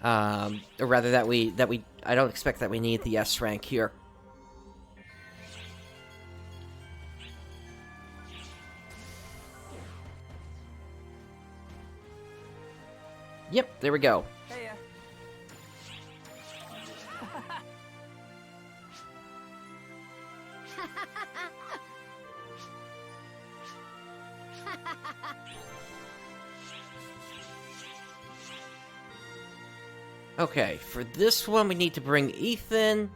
or rather I don't expect that we need the S rank here. Yep, there we go. Hey, Okay, for this one we need to bring Ethan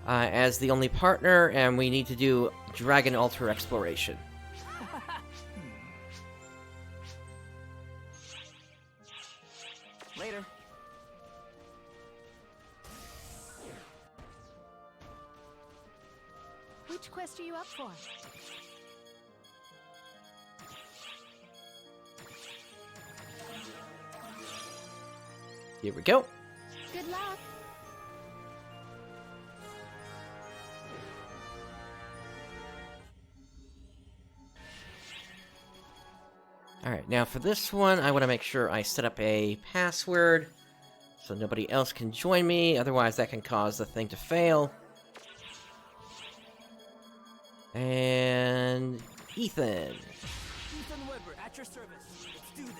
as the only partner, and we need to do Dragon Altar Exploration. Later. Which quest are you up for? Here we go. Good luck. Now for this one, I want to make sure I set up a password so nobody else can join me, otherwise that can cause the thing to fail. And Ethan. Ethan Waber, at your service. Let's do this.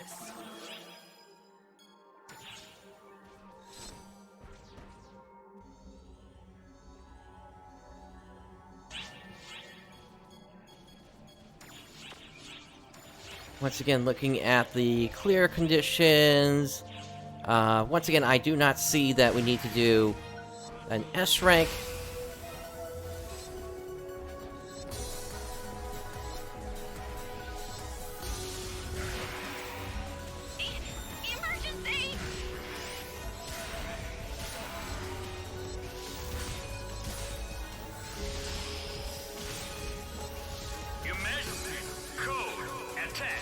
Once again, looking at the clear conditions. Once again, I do not see that we need to do an S rank. Emergency! Your Majesty, code, attack.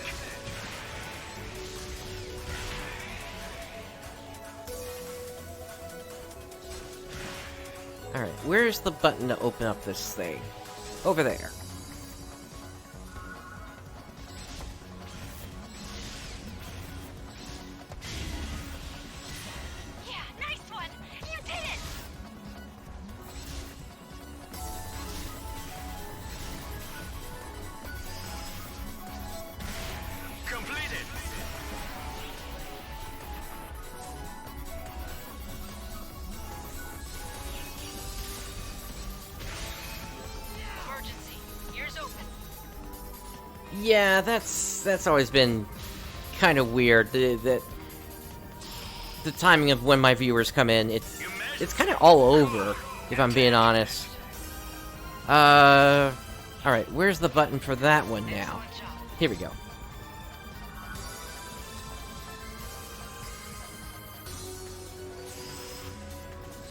Alright, where's the button to open up this thing? Over there. Yeah, nice one! You did it! Completed. Emergency. Ears open. Yeah, that's always been kind of weird. The timing of when my viewers come in, it's kind of all over, if I'm being honest. Alright, where's the button for that one now? Here we go.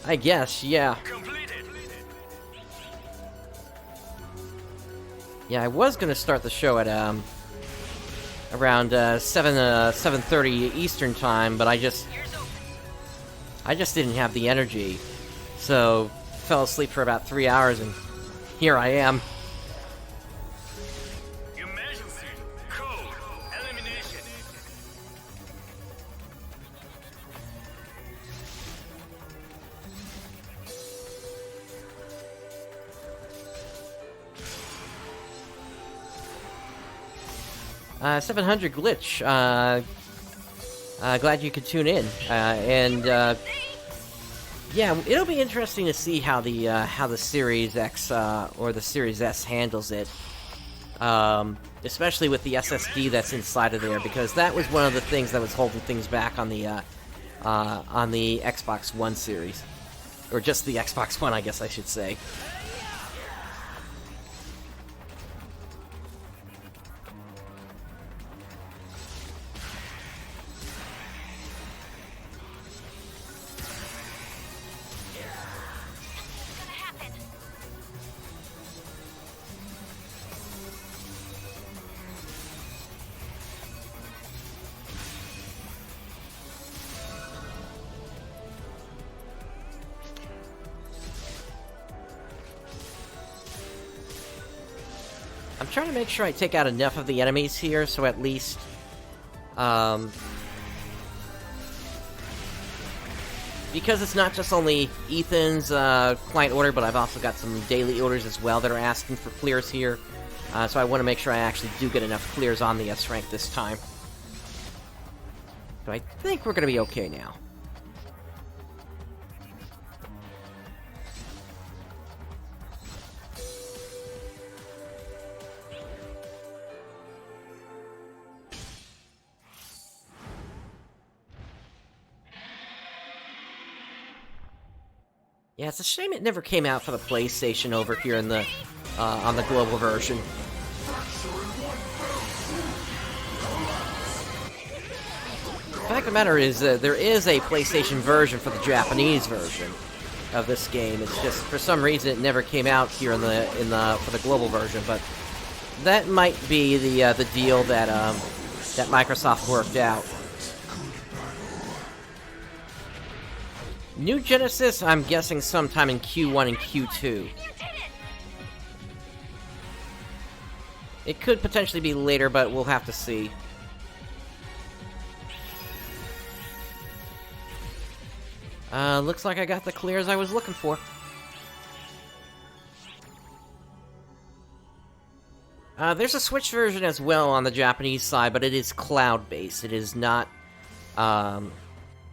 I guess, yeah. Completed. Yeah, I was gonna start the show at, around, 7:30 Eastern Time, but I just didn't have the energy. So, fell asleep for about 3 hours, and here I am. Your Majesty, code, elimination. 700 Glitch, glad you could tune in, yeah, it'll be interesting to see how the Series X, or the Series S handles it, especially with the SSD that's inside of there, because that was one of the things that was holding things back on the Xbox One series, or just the Xbox One, I guess I should say. I'm trying to make sure I take out enough of the enemies here, so at least, because it's not just only Ethan's client order, but I've also got some daily orders as well that are asking for clears here, so I want to make sure I actually do get enough clears on the S rank this time. So I think we're going to be okay now. Yeah, it's a shame it never came out for the PlayStation over here in the on the global version. The fact of the matter is, there is a PlayStation version for the Japanese version of this game. It's just for some reason it never came out here for the global version. But that might be the deal that that Microsoft worked out. New Genesis, I'm guessing sometime in Q1 and Q2. It could potentially be later, but we'll have to see. Looks like I got the clears I was looking for. There's a Switch version as well on the Japanese side, but it is cloud-based. It is not,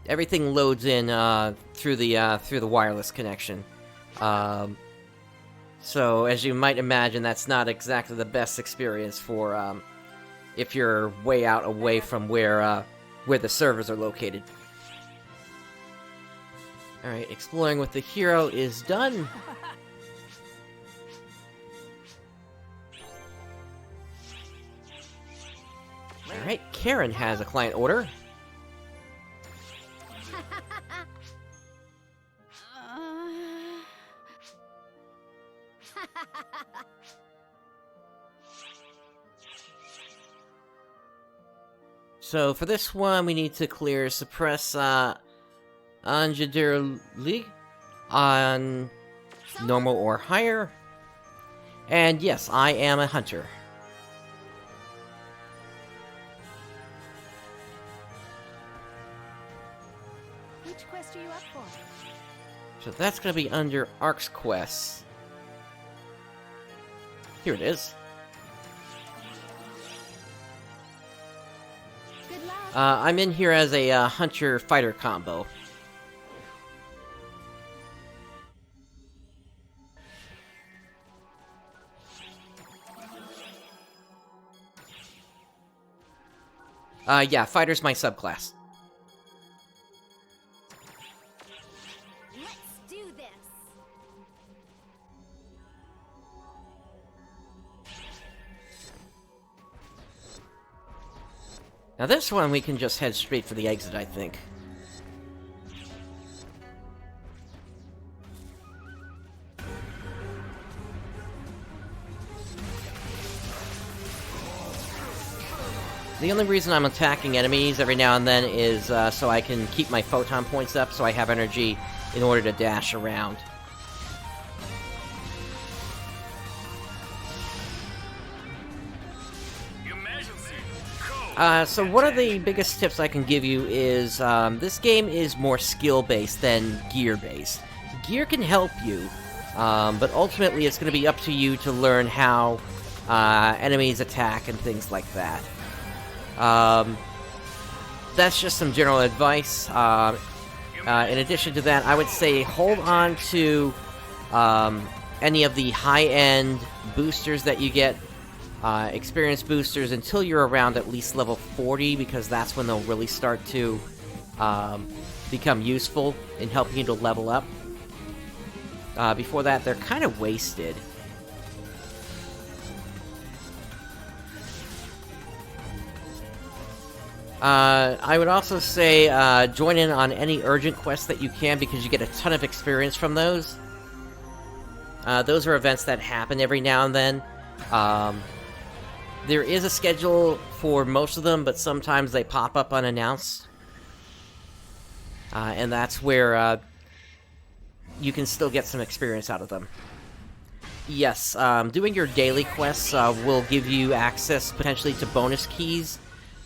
everything loads in, through the wireless connection. So, as you might imagine, that's not exactly the best experience for, if you're way out away from where the servers are located. Alright, exploring with the hero is done. Alright, Karren has a client order. So for this one, we need to clear Suppress Anjadir League on normal or higher. And yes, I am a hunter. Which quest are you up for? So that's going to be under Ark's quests. Here it is. Good luck. I'm in here as a hunter-fighter combo. Yeah, fighter's my subclass. Let's do this. Now this one we can just head straight for the exit, I think. The only reason I'm attacking enemies every now and then is so I can keep my photon points up so I have energy in order to dash around. So one of the biggest tips I can give you is this game is more skill-based than gear-based. Gear can help you, but ultimately it's going to be up to you to learn how enemies attack and things like that. That's just some general advice. In addition to that, I would say hold on to any of the high-end boosters that you get, experience boosters, until you're around at least level 40, because that's when they'll really start to become useful in helping you to level up. Before that, they're kind of wasted. I would also say join in on any urgent quests that you can, because you get a ton of experience from those. Those are events that happen every now and then. There is a schedule for most of them, but sometimes they pop up unannounced. And that's where you can still get some experience out of them. Yes, doing your daily quests will give you access potentially to bonus keys.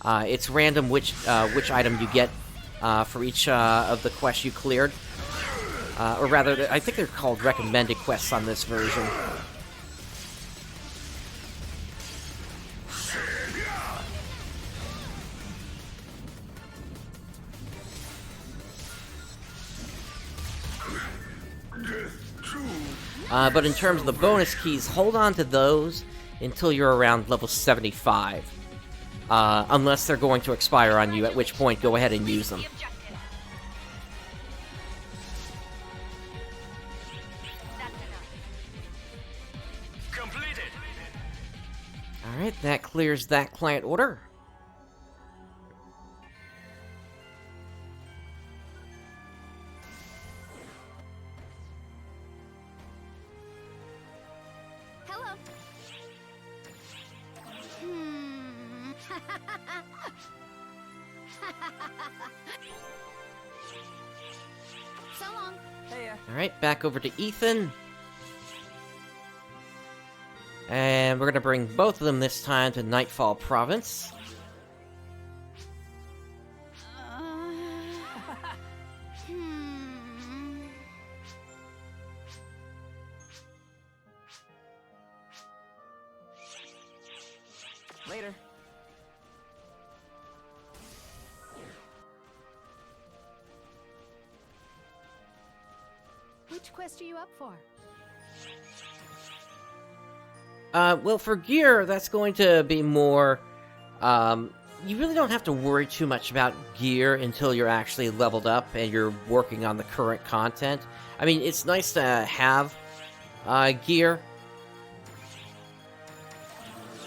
It's random which item you get for each of the quests you cleared. Or rather, I think they're called recommended quests on this version. But in terms of the bonus keys, hold on to those until you're around level 75. Unless they're going to expire on you, at which point go ahead and use them. Alright, that clears that client order. Hello. So long. Hey, Alright, back over to Ethan. And we're gonna bring both of them this time to Nightfall Province. Later. Which quest are you up for? Well, for gear, that's going to be more, you really don't have to worry too much about gear until you're actually leveled up and you're working on the current content. I mean, it's nice to have, gear,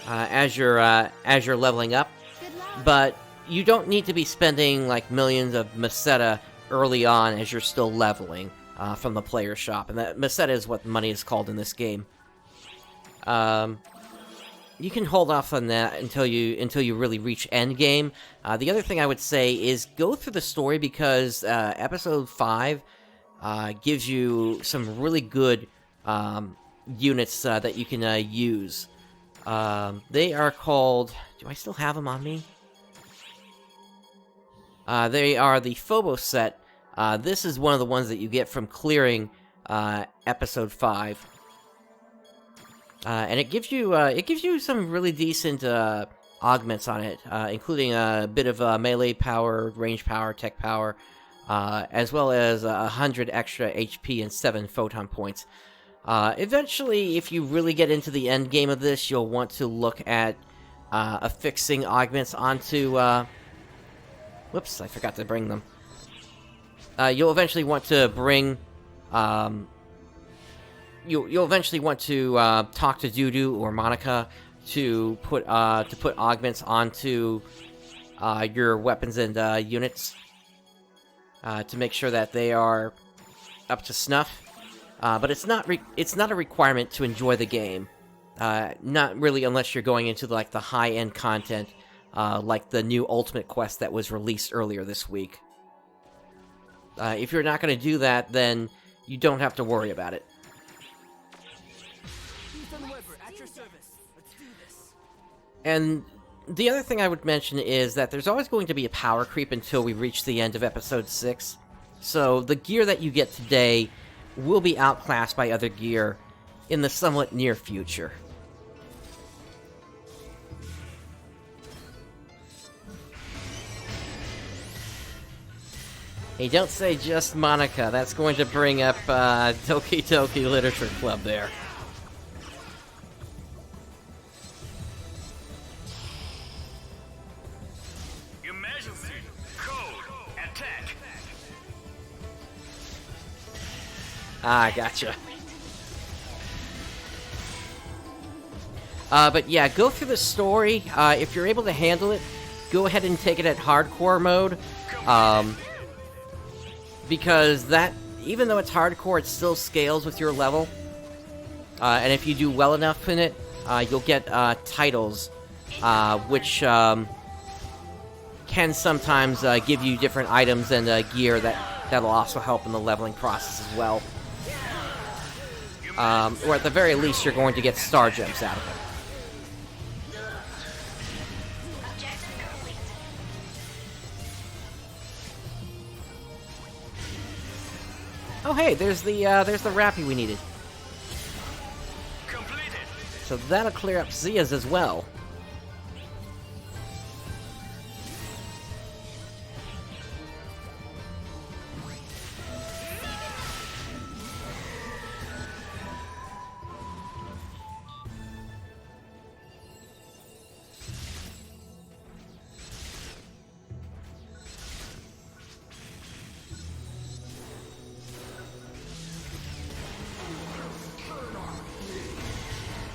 as you're leveling up, Good luck. but you don't need to be spending, like, millions of Masquerader early on as you're still leveling, from the player shop, and that Masquerader is what money is called in this game. You can hold off on that until you really reach endgame. The other thing I would say is go through the story, because episode 5 gives you some really good units that you can use. They are called... Do I still have them on me? They are the Phobos set. This is one of the ones that you get from clearing episode 5. And it gives you some really decent augments on it, including a bit of melee power, range power, tech power, as well as 100 extra HP and 7 photon points. Eventually, if you really get into the end game of this, you'll want to look at affixing augments onto... Whoops, I forgot to bring them. You'll eventually want to bring... You'll eventually want to talk to Dudu or Monica to put augments onto your weapons and units to make sure that they are up to snuff. But it's not a requirement to enjoy the game. Not really, unless you're going into like the high-end content, like the new Ultimate Quest that was released earlier this week. If you're not going to do that, then you don't have to worry about it. Waber, at your service. Let's do this. And the other thing I would mention is that there's always going to be a power creep until we reach the end of episode 6. So the gear that you get today will be outclassed by other gear in the somewhat near future. Hey, don't say just Monica. That's going to bring up Doki Doki Literature Club there. Emergency. Code. Attack. Ah, gotcha. But yeah, go through the story. If you're able to handle it, go ahead and take it at hardcore mode. Because that, even though it's hardcore, it still scales with your level. And if you do well enough in it, you'll get titles, which can sometimes give you different items and gear that'll also help in the leveling process as well. Or at the very least, you're going to get star gems out of it. Oh hey, there's the Rappy we needed. Completed. So that'll clear up Zia's as well.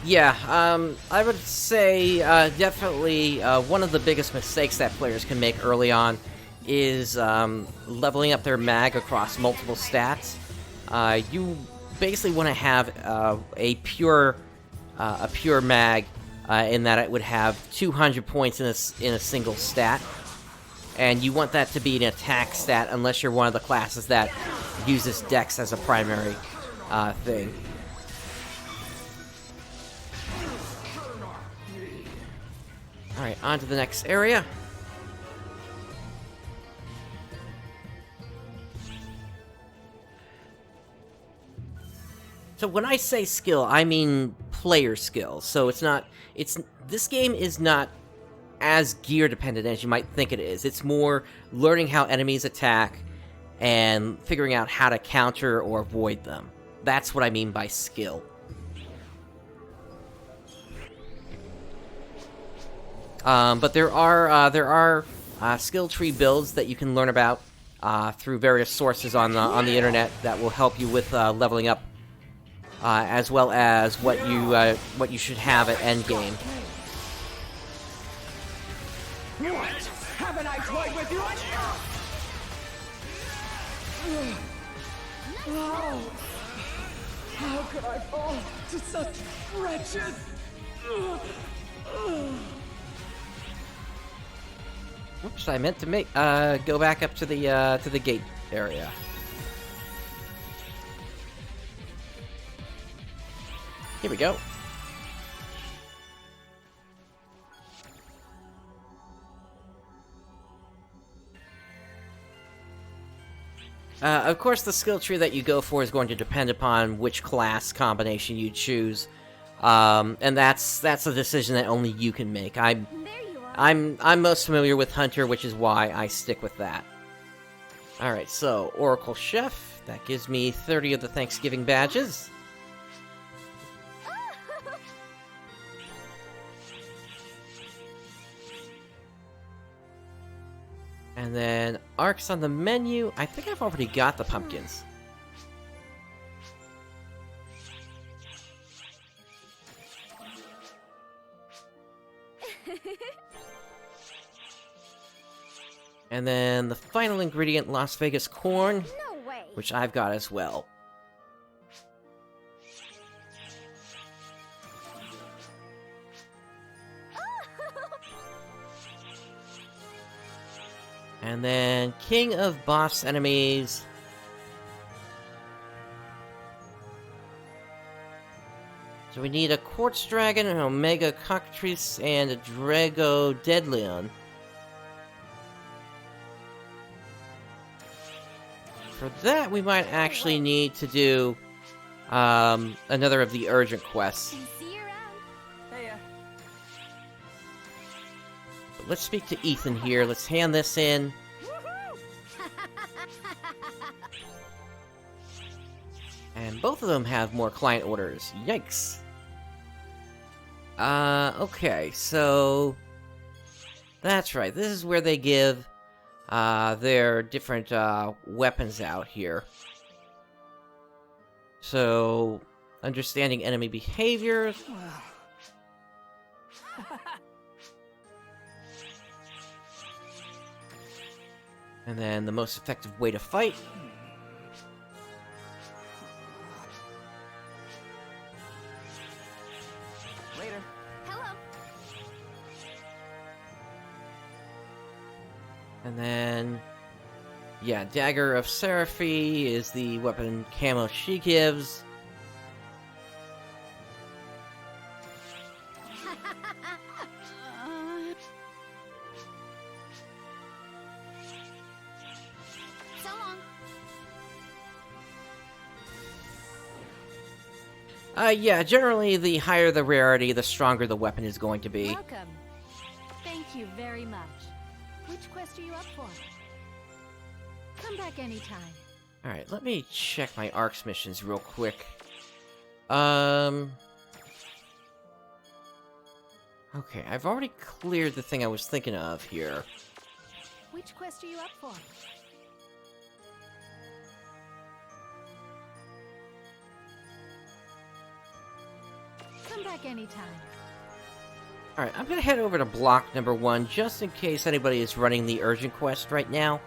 Yeah, I would say definitely one of the biggest mistakes that players can make early on is leveling up their mag across multiple stats. You basically want to have a pure mag in that it would have 200 points in a single stat, and you want that to be an attack stat unless you're one of the classes that uses Dex as a primary thing. Alright, on to the next area. So when I say skill, I mean player skill. So this game is not as gear dependent as you might think it is. It's more learning how enemies attack and figuring out how to counter or avoid them. That's what I mean by skill. But there are skill tree builds that you can learn about through various sources on the internet that will help you with leveling up, as well as what you should have at endgame. What? Haven't I toyed with you? Oh, how could I fall to such wretched? Oops, I meant to go back up to the gate area. Here we go. Of course, the skill tree that you go for is going to depend upon which class combination you choose, and that's a decision that only you can make. I'm most familiar with Hunter, which is why I stick with that. All right, so Oracle Chef, that gives me 30 of the Thanksgiving badges. And then arcs on the menu. I think I've already got the pumpkins. And then the final ingredient, Las Vegas corn, No way. which I've got as well. And then King of Boss Enemies. So we need a Quartz Dragon, an Omega Cockatrice, and a Drago Deadlion. For that, we might actually need to do another of the urgent quests. See you around. Hey, But let's speak to Ethan here. Let's hand this in. And both of them have more client orders. Yikes. Okay, so... That's right, this is where they give their different weapons out here. So, understanding enemy behavior. And then the most effective way to fight. later. Hello. And then, yeah, Dagger of Seraphy is the weapon camo she gives. So long. Yeah, generally the higher the rarity, the stronger the weapon is going to be. Welcome. Thank you very much. Which quest are you up for? Come back anytime. Alright, let me check my ARCS missions real quick. Okay, I've already cleared the thing I was thinking of here. Which quest are you up for? Come back anytime. Alright, I'm gonna head over to block number 1, just in case anybody is running the urgent quest right now.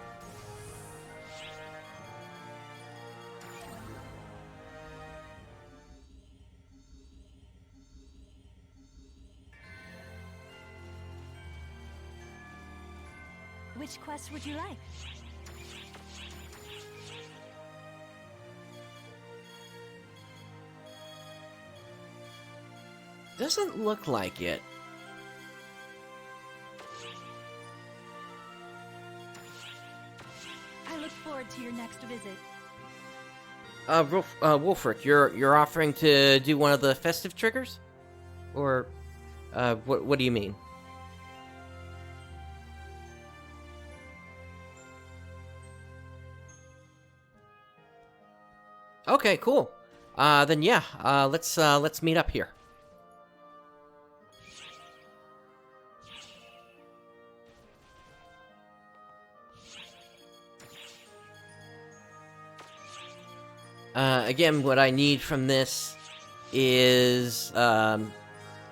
Which quest would you like? Doesn't look like it. I look forward to your next visit. Wolfric, you're offering to do one of the festive triggers? Or, what do you mean? Okay, cool. Then yeah, let's meet up here. Again, what I need from this is an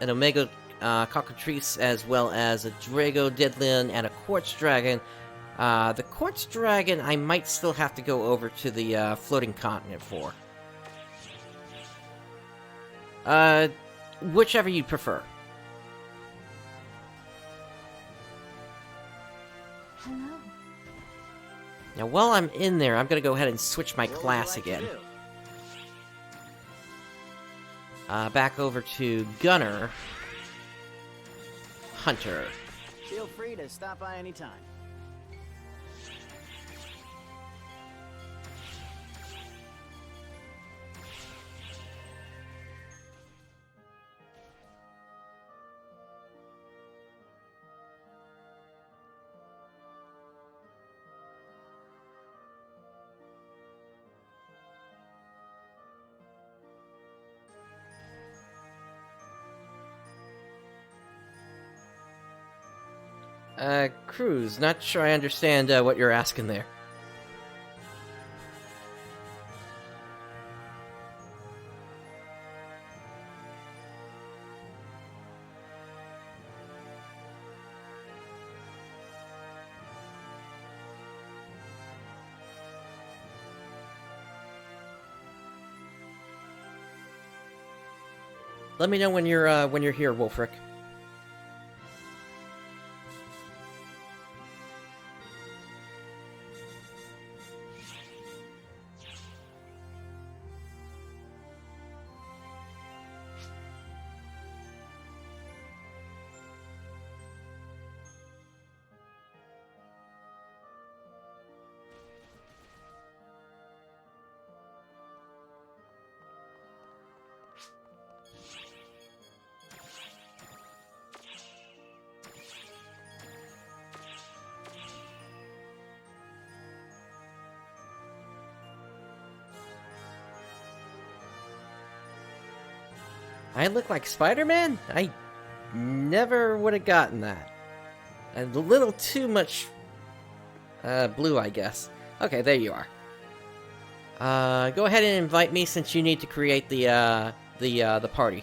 Omega Cockatrice, as well as a Drago Deadlin and a Quartz Dragon. The Quartz Dragon I might still have to go over to the floating continent for. Whichever you prefer. Hello. Now, while I'm in there, I'm gonna go ahead and switch my What would you class like to again. do? Back over to Gunner. Hunter. Feel free to stop by anytime. Cruz, not sure I understand what you're asking there. Let me know when you're here, Wolfric. I look like Spider-Man? I never would have gotten that. And a little too much blue, I guess. Okay, there you are. Go ahead and invite me, since you need to create the party.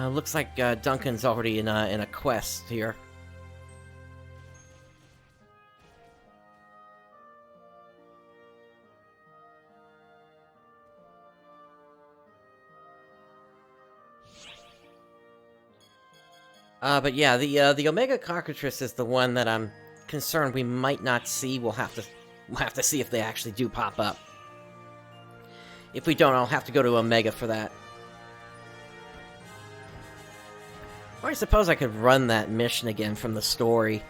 Looks like Duncan's already in a quest here. But yeah, the Omega Cockatrice is the one that I'm concerned we might not see. We'll have to see if they actually do pop up. If we don't, I'll have to go to Omega for that. Or I suppose I could run that mission again from the story.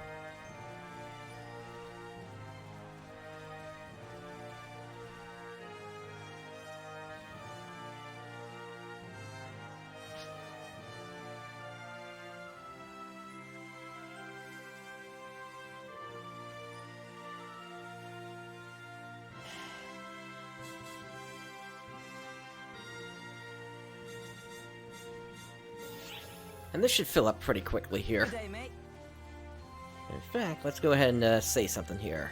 And this should fill up pretty quickly here. Good day, mate. In fact, let's go ahead and say something here.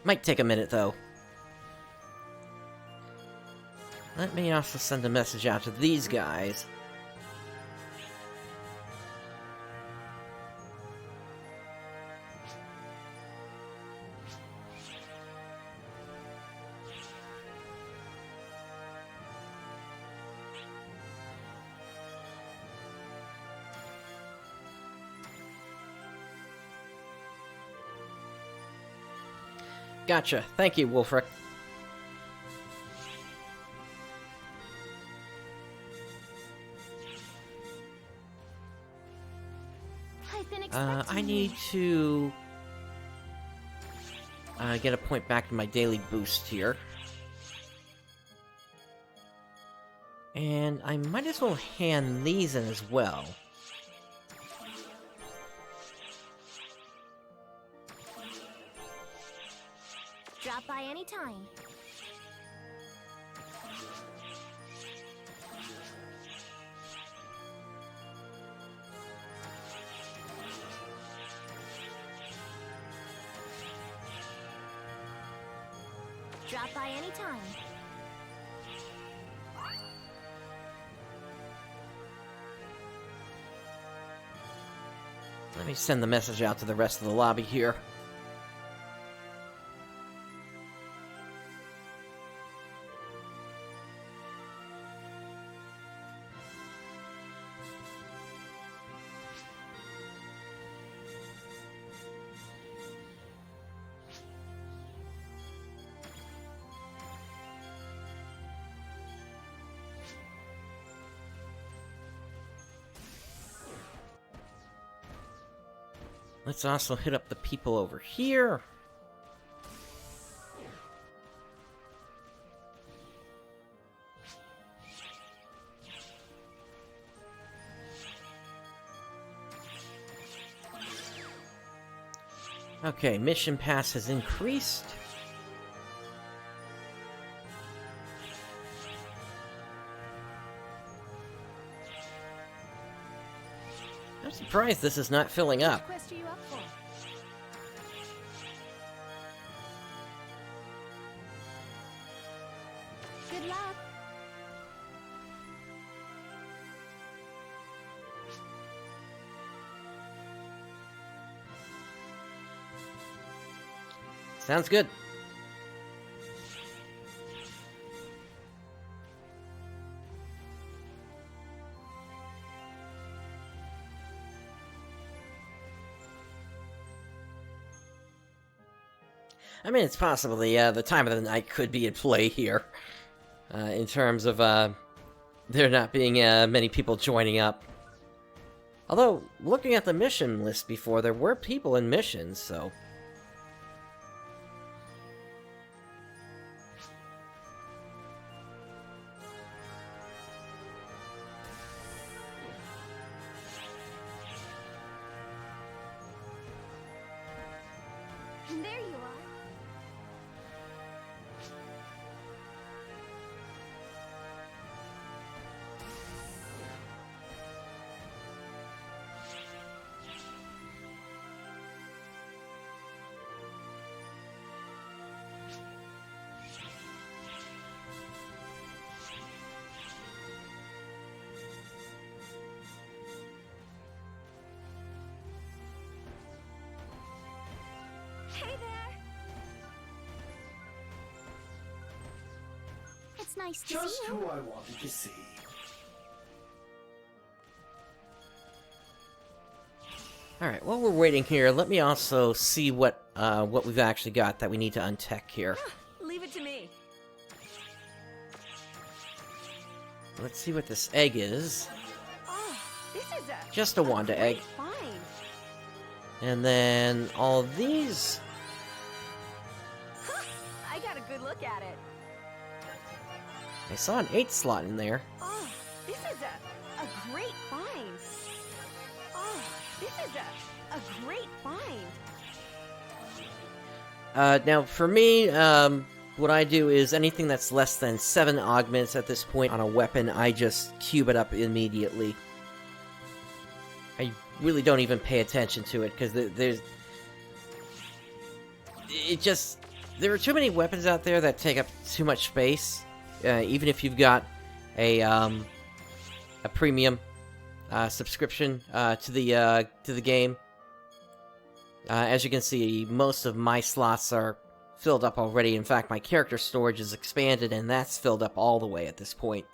Might take a minute, though. Let me also send a message out to these guys. Gotcha. Thank you, Wolfric. I've been expecting I need to get a point back in my daily boost here. And I might as well hand these in as well. Drop by anytime. Drop by anytime. Let me send the message out to the rest of the lobby here. Let's also hit up the people over here. Okay, mission pass has increased. I'm surprised this is not filling up. Which quest are you up for? Good luck. Sounds good. I mean, it's possible the time of the night could be at play here, in terms of there not being many people joining up. Although, looking at the mission list before, there were people in missions, so... There you are. Hey there. It's nice to Just see you. who I wanted to see. Alright, while we're waiting here, let me also see what we've actually got that we need to untech here. Leave it to me. Let's see what this egg is. Oh, this is a Just a Wanda Egg. great find. And then all these... I got a good look at it. I saw an 8 slot in there. Oh, this is a great find. Oh, this is a great find. Now, for me, what I do is anything that's less than 7 augments at this point on a weapon, I just cube it up immediately. I really don't even pay attention to it, because there are too many weapons out there that take up too much space, even if you've got a premium subscription to the game. As you can see, most of my slots are filled up already. In fact, my character storage is expanded, and that's filled up all the way at this point.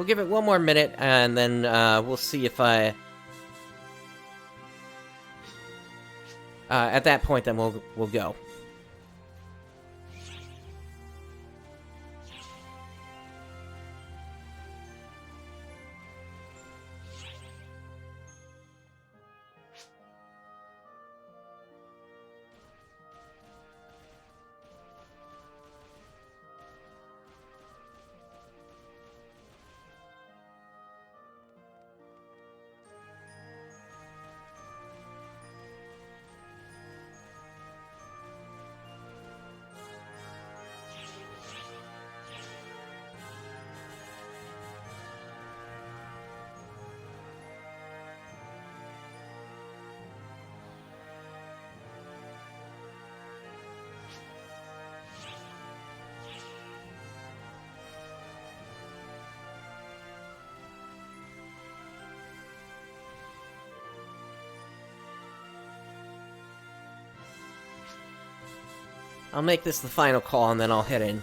We'll give it one more minute, and then we'll see if I... at that point, then we'll go. I'll make this the final call, and then I'll head in.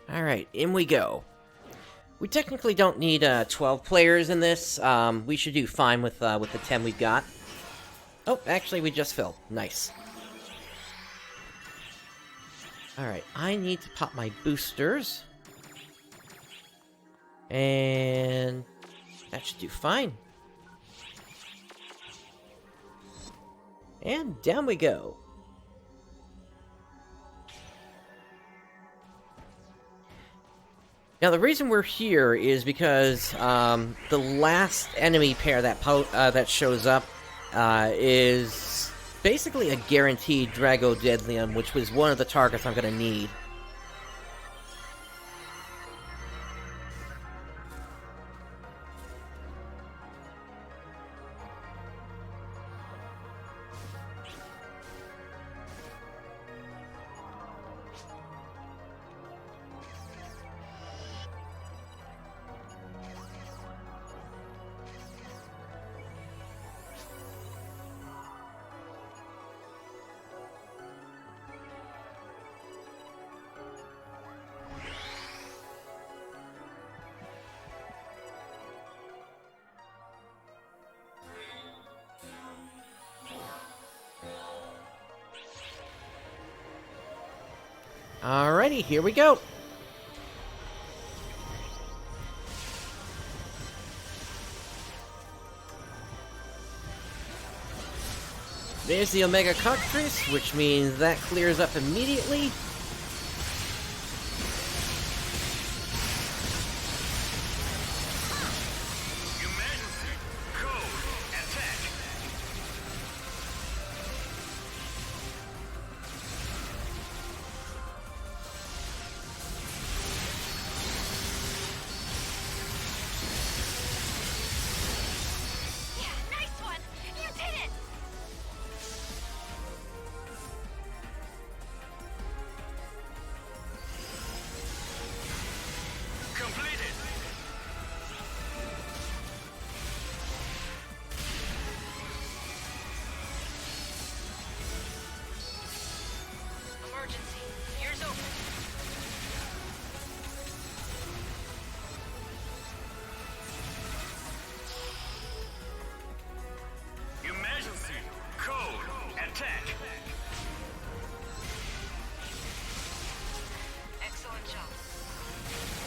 Alright, in we go. We technically don't need 12 players in this. We should do fine with the 10 we've got. Oh, actually, we just filled. Nice. Alright, I need to pop my boosters. And that should do fine. And down we go. Now, the reason we're here is because the last enemy pair that shows up is basically a guaranteed Drago Deadlium, which was one of the targets I'm going to need. Alrighty, here we go. There's the Omega Cockatrice, which means that clears up immediately.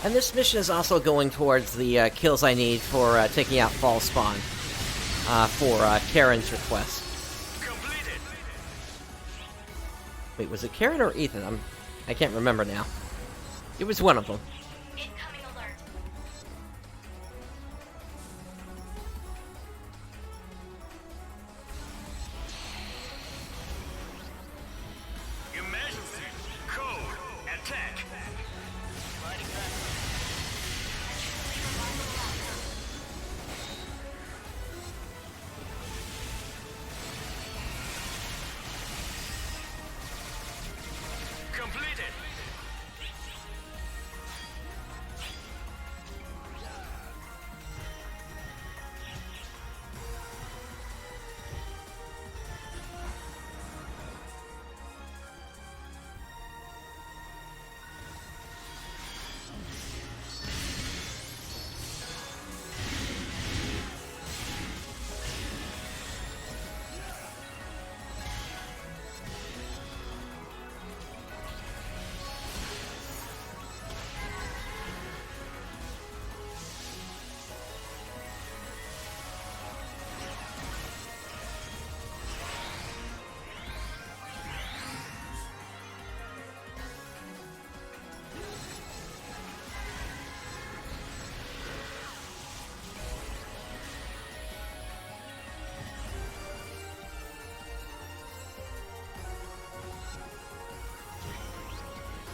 And this mission is also going towards the kills I need for taking out Fall Spawn for Karren's request. Completed. Wait, was it Karren or Ethan? I can't remember now. It was one of them. Incoming alert. Emergency. Code. Attack. Completed.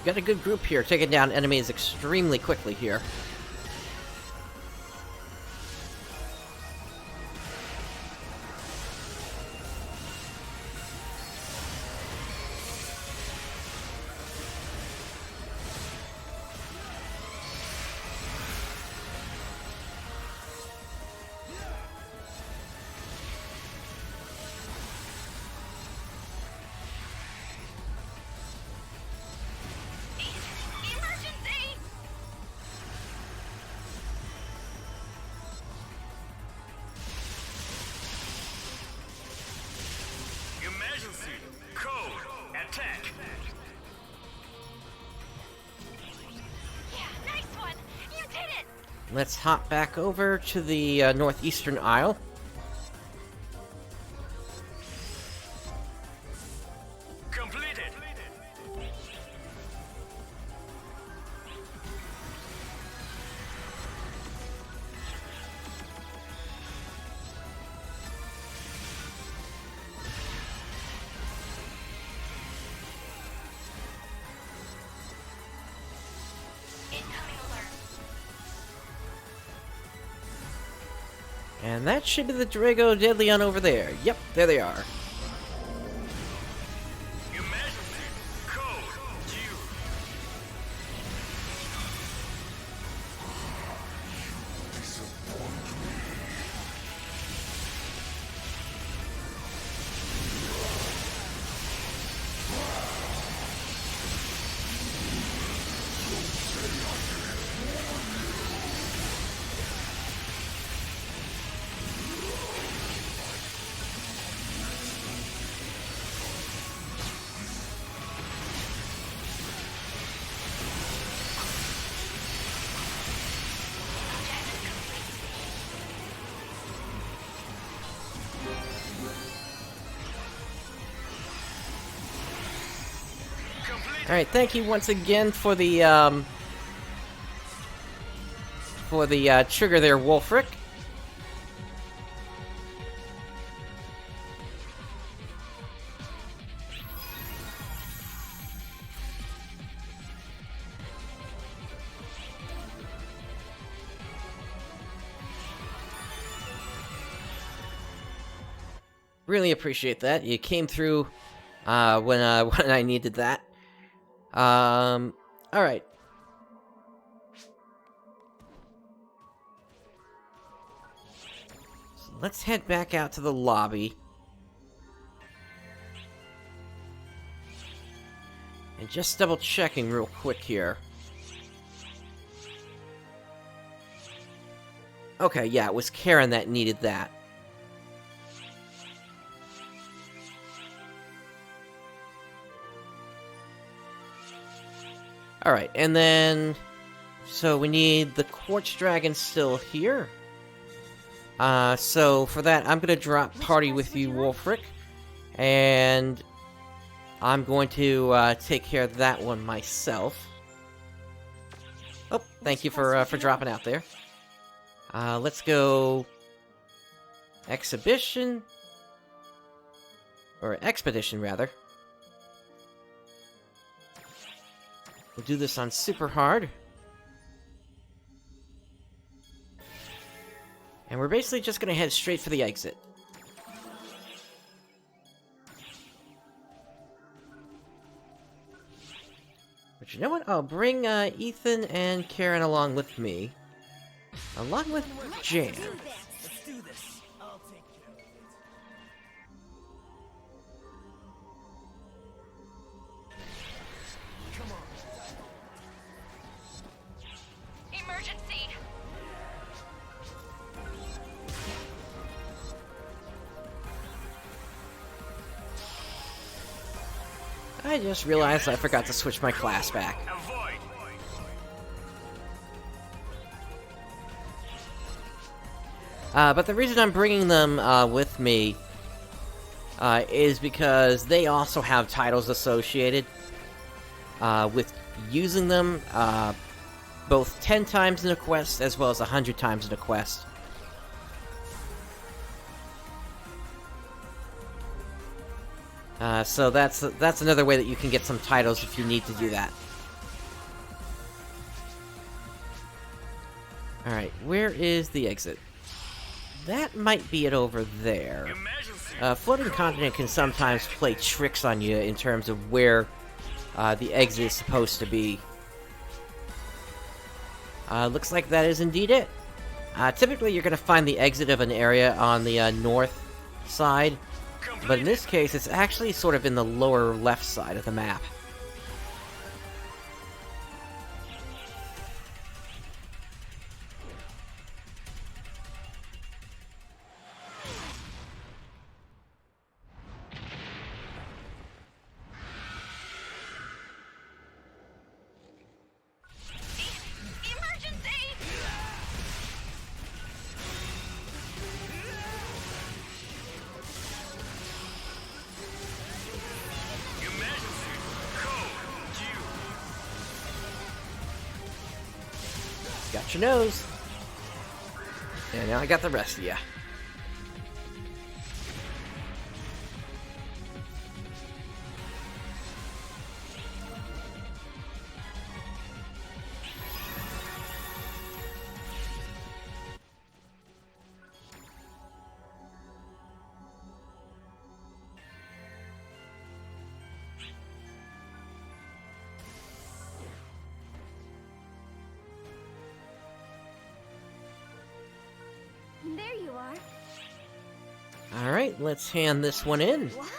got a good group here, taking down enemies extremely quickly here. Emergency! Code! Attack! Yeah, nice one! You did it! Let's hop back over to the northeastern aisle. Completed! Incoming alert. And that should be the Drago Deadlion over there. Yep, there they are. Emergency! Code! Due! Alright, thank you once again for the trigger there, Wolfric. Really appreciate that. You came through when I needed that. Alright. So let's head back out to the lobby. And just double checking real quick here. Okay, yeah, it was Karren that needed that. Alright, and then... So we need the Quartz Dragon still here. So for that, I'm gonna drop Party with you, Wolfric. And... I'm going to take care of that one myself. Oh, thank you for dropping out there. Let's go... Exhibition? Or Expedition, rather. We'll do this on super hard. And we're basically just gonna head straight for the exit. But you know what? I'll bring Ethan and Karren along with me. Along with Jan. Let's do this. I'll take care of it. Come on. Emergency! I just realized I forgot to switch my class back. Avoid! But the reason I'm bringing them with me is because they also have titles associated with using them both 10 times in a quest as well as 100 times in a quest. So that's another way that you can get some titles if you need to do that. Alright, where is the exit? That might be it over there. Floating continent can sometimes play tricks on you in terms of where the exit is supposed to be. Looks like that is indeed it. Typically, you're going to find the exit of an area on the north side, but in this case, it's actually sort of in the lower left side of the map. Got your nose. And now I got the rest of ya. There you are. Alright, let's hand this one in. What?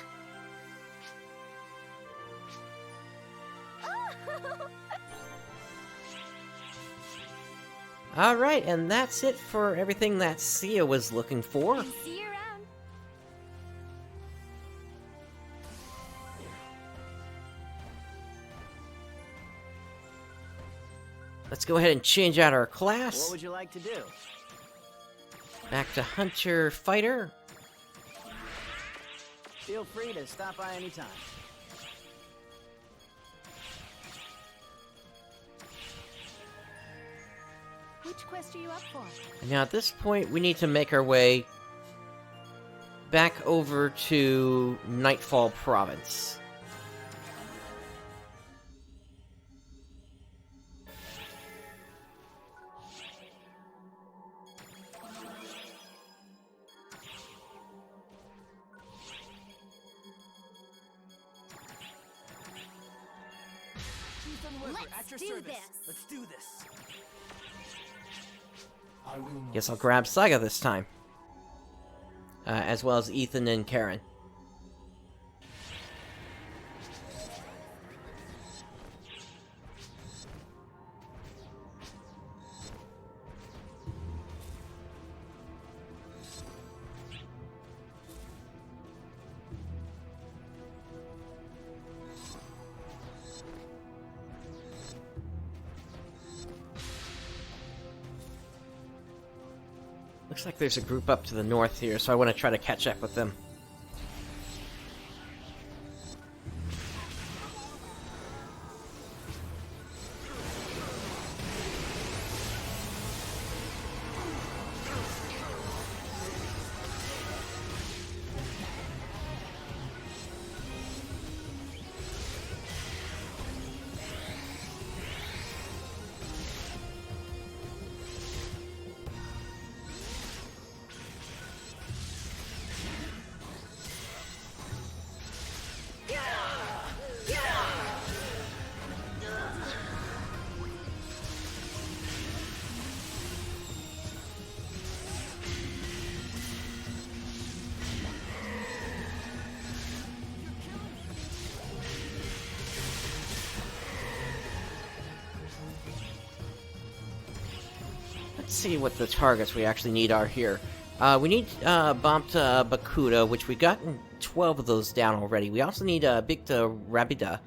Alright, and that's it for everything that Sia was looking for. See you around. Let's go ahead and change out our class. What would you like to do? Back to Hunter Fighter. Feel free to stop by anytime. Which quest are you up for? Now at this point, we need to make our way back over to Nightfall Province. Let's do this. Let's do this. Guess I'll grab Saga this time. As well as Ethan and Karren. Looks like there's a group up to the north here, so I want to try to catch up with them. Let's see what the targets we actually need are here. We need Bompta Bakuda, which we've gotten 12 of those down already. We also need Bikta Rabida,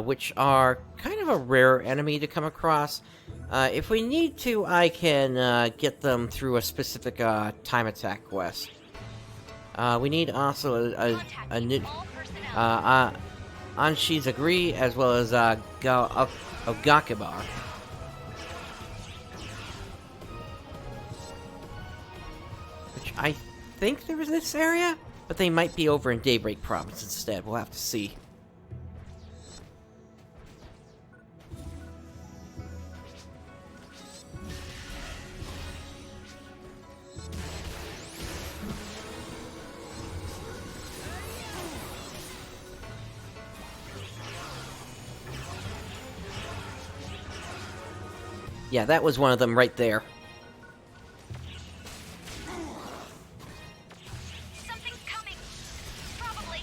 which are kind of a rare enemy to come across. If we need to, I can get them through a specific time attack quest. We need also Anshi's Agree, as well as Ogakibar. Which I think there was this area, but they might be over in Daybreak Province instead. We'll have to see. Yeah, that was one of them right there. Something's coming. Probably.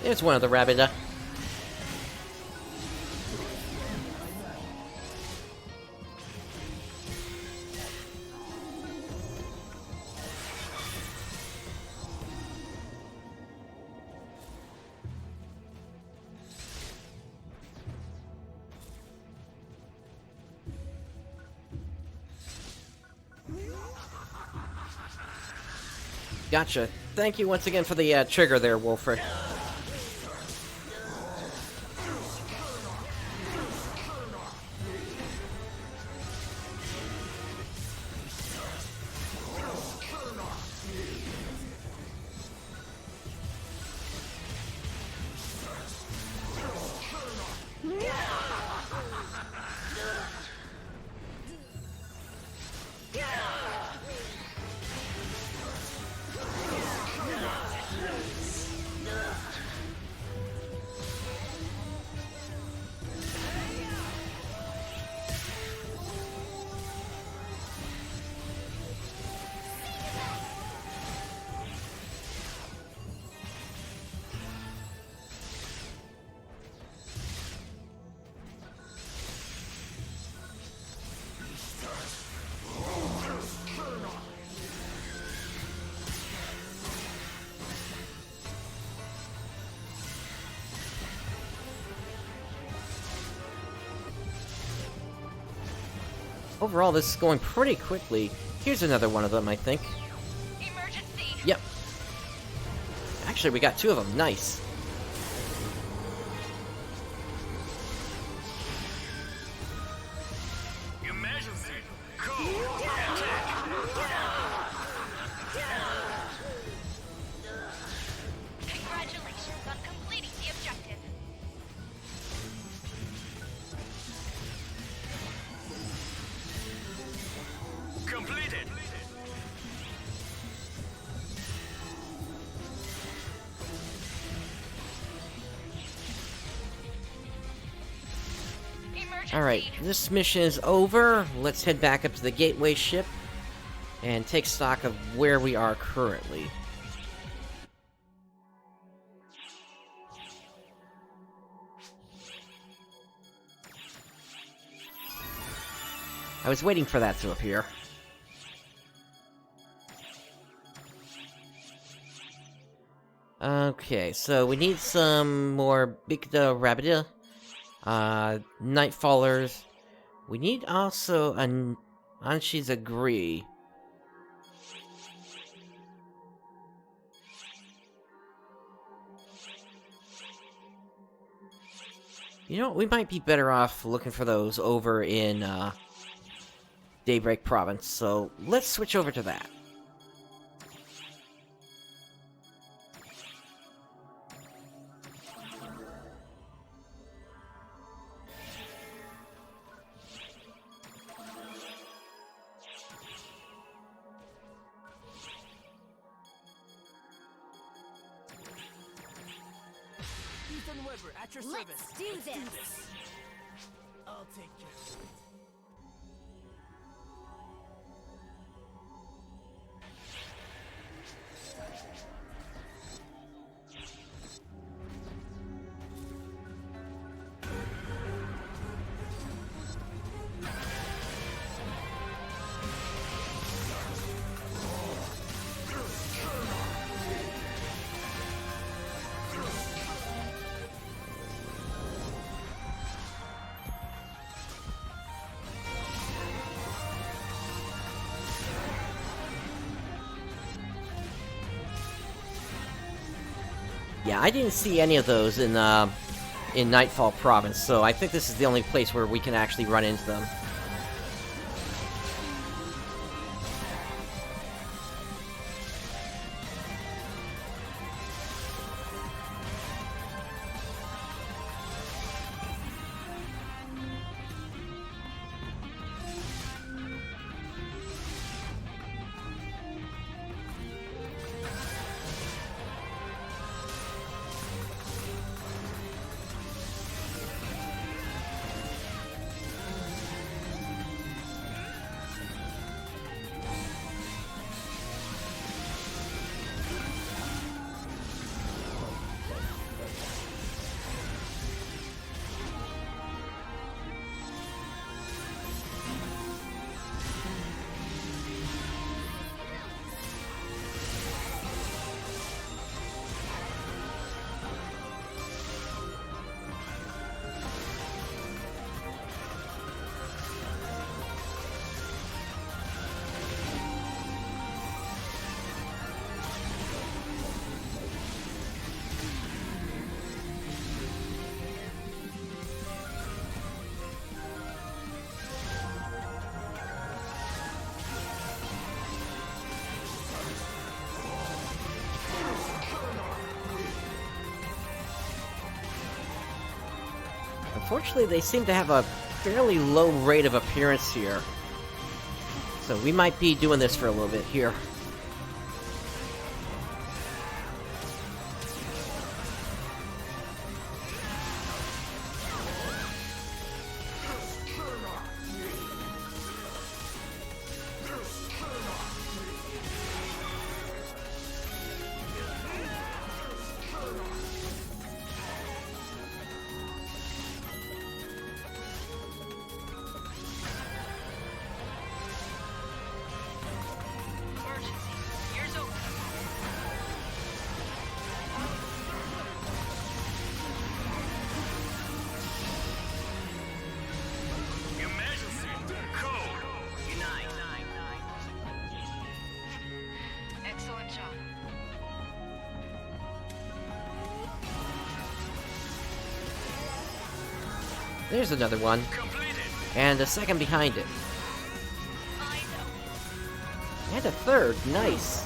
There's one of the rabbit. Gotcha. Thank you once again for the trigger there, Wolfred. Overall, this is going pretty quickly. Here's another one of them, I think. Emergency. Yep. Actually, we got two of them. Nice. Emergency. Code. Attack. Congratulations on completing the objective. Completed. Emergency. Alright, this mission is over. Let's head back up to the gateway ship and take stock of where we are currently. I was waiting for that to appear. Okay, so we need some more Bigda Rabida, Nightfallers. We need also an Anshi's Agree. You know, we might be better off looking for those over in, Daybreak Province, so let's switch over to that. Ethan Weber, at your service. Let's do this. I'll take care of it. Yeah, I didn't see any of those in Nightfall Province, so I think this is the only place where we can actually run into them. Unfortunately, they seem to have a fairly low rate of appearance here. So we might be doing this for a little bit here. Excellent job. There's another one. And a second behind it. And a third. Nice.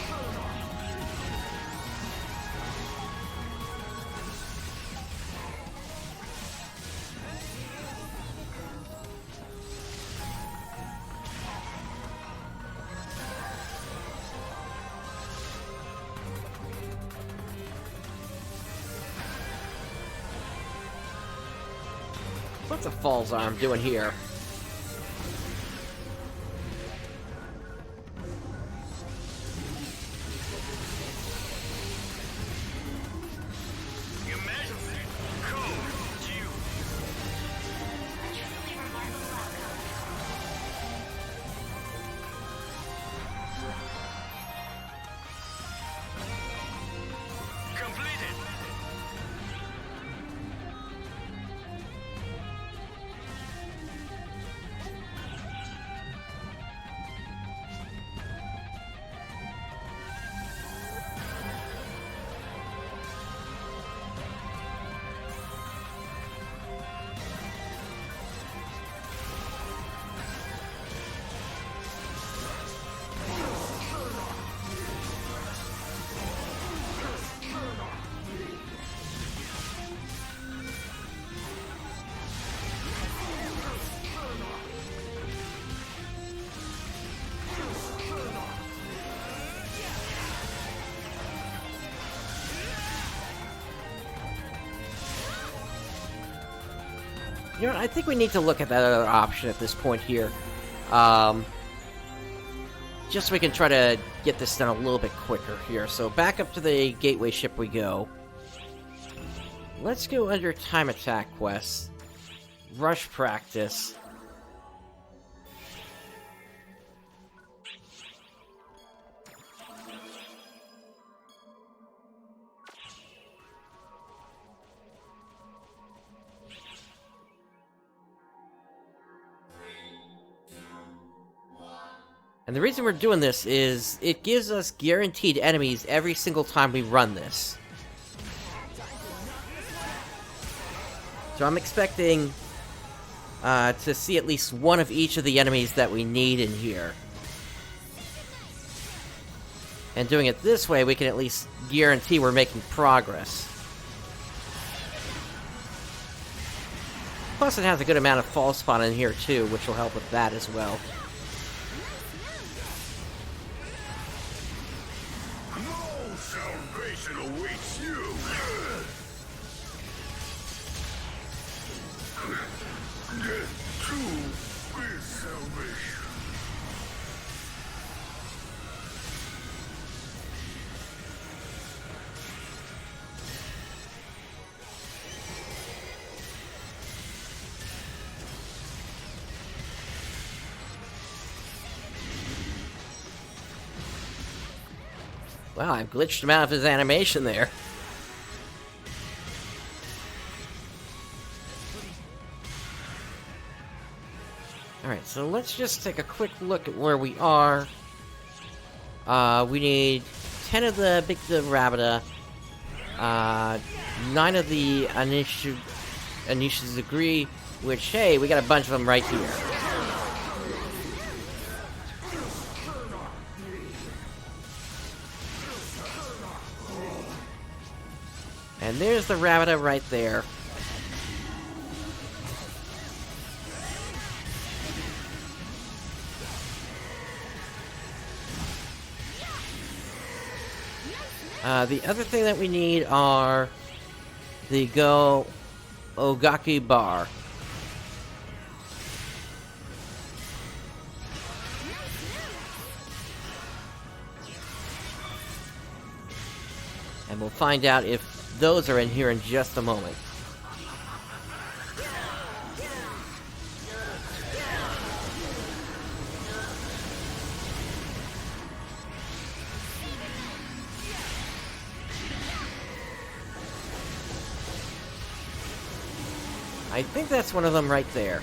What's a Falls Arm doing here? You know what, I think we need to look at that other option at this point here. Just so we can try to get this done a little bit quicker here. So back up to the gateway ship we go. Let's go under time attack quests. Rush practice. And the reason we're doing this is it gives us guaranteed enemies every single time we run this. So I'm expecting to see at least one of each of the enemies that we need in here. And doing it this way, we can at least guarantee we're making progress. Plus it has a good amount of false spawn in here too, which will help with that as well. Awaits you. Get to with salvation. Wow, I've glitched him out of his animation there. Alright, so let's just take a quick look at where we are. We need 10 of the Big Rabida, 9 of the Anisha's Degree, which, hey, we got a bunch of them right here. And there's the Rabida right there. The other thing that we need are the Go Ogaki Bar. And we'll find out if those are in here in just a moment. I think that's one of them right there.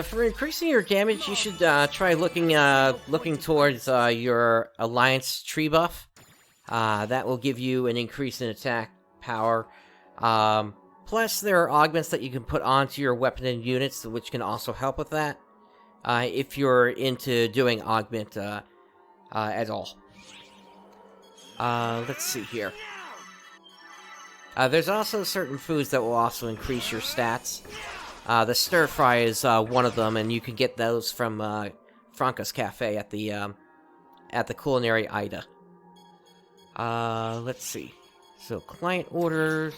For increasing your damage, you should try looking towards your Alliance tree buff. That will give you an increase in attack power. Plus, there are augments that you can put onto your weapon and units, which can also help with that. If you're into doing augment at all. Let's see here. There's also certain foods that will also increase your stats. The stir fry is one of them, and you can get those from Franca's Cafe at the Culinary Ida. Let's see. So client orders.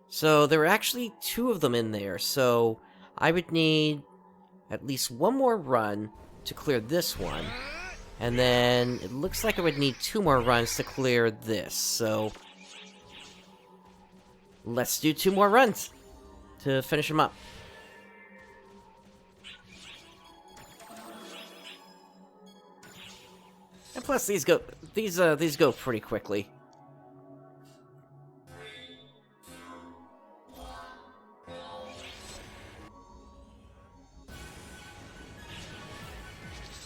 So there are actually 2 of them in there. So I would need at least one more run to clear this one, and then it looks like I would need 2 more runs to clear this. So let's do 2 more runs to finish them up. And plus these go pretty quickly.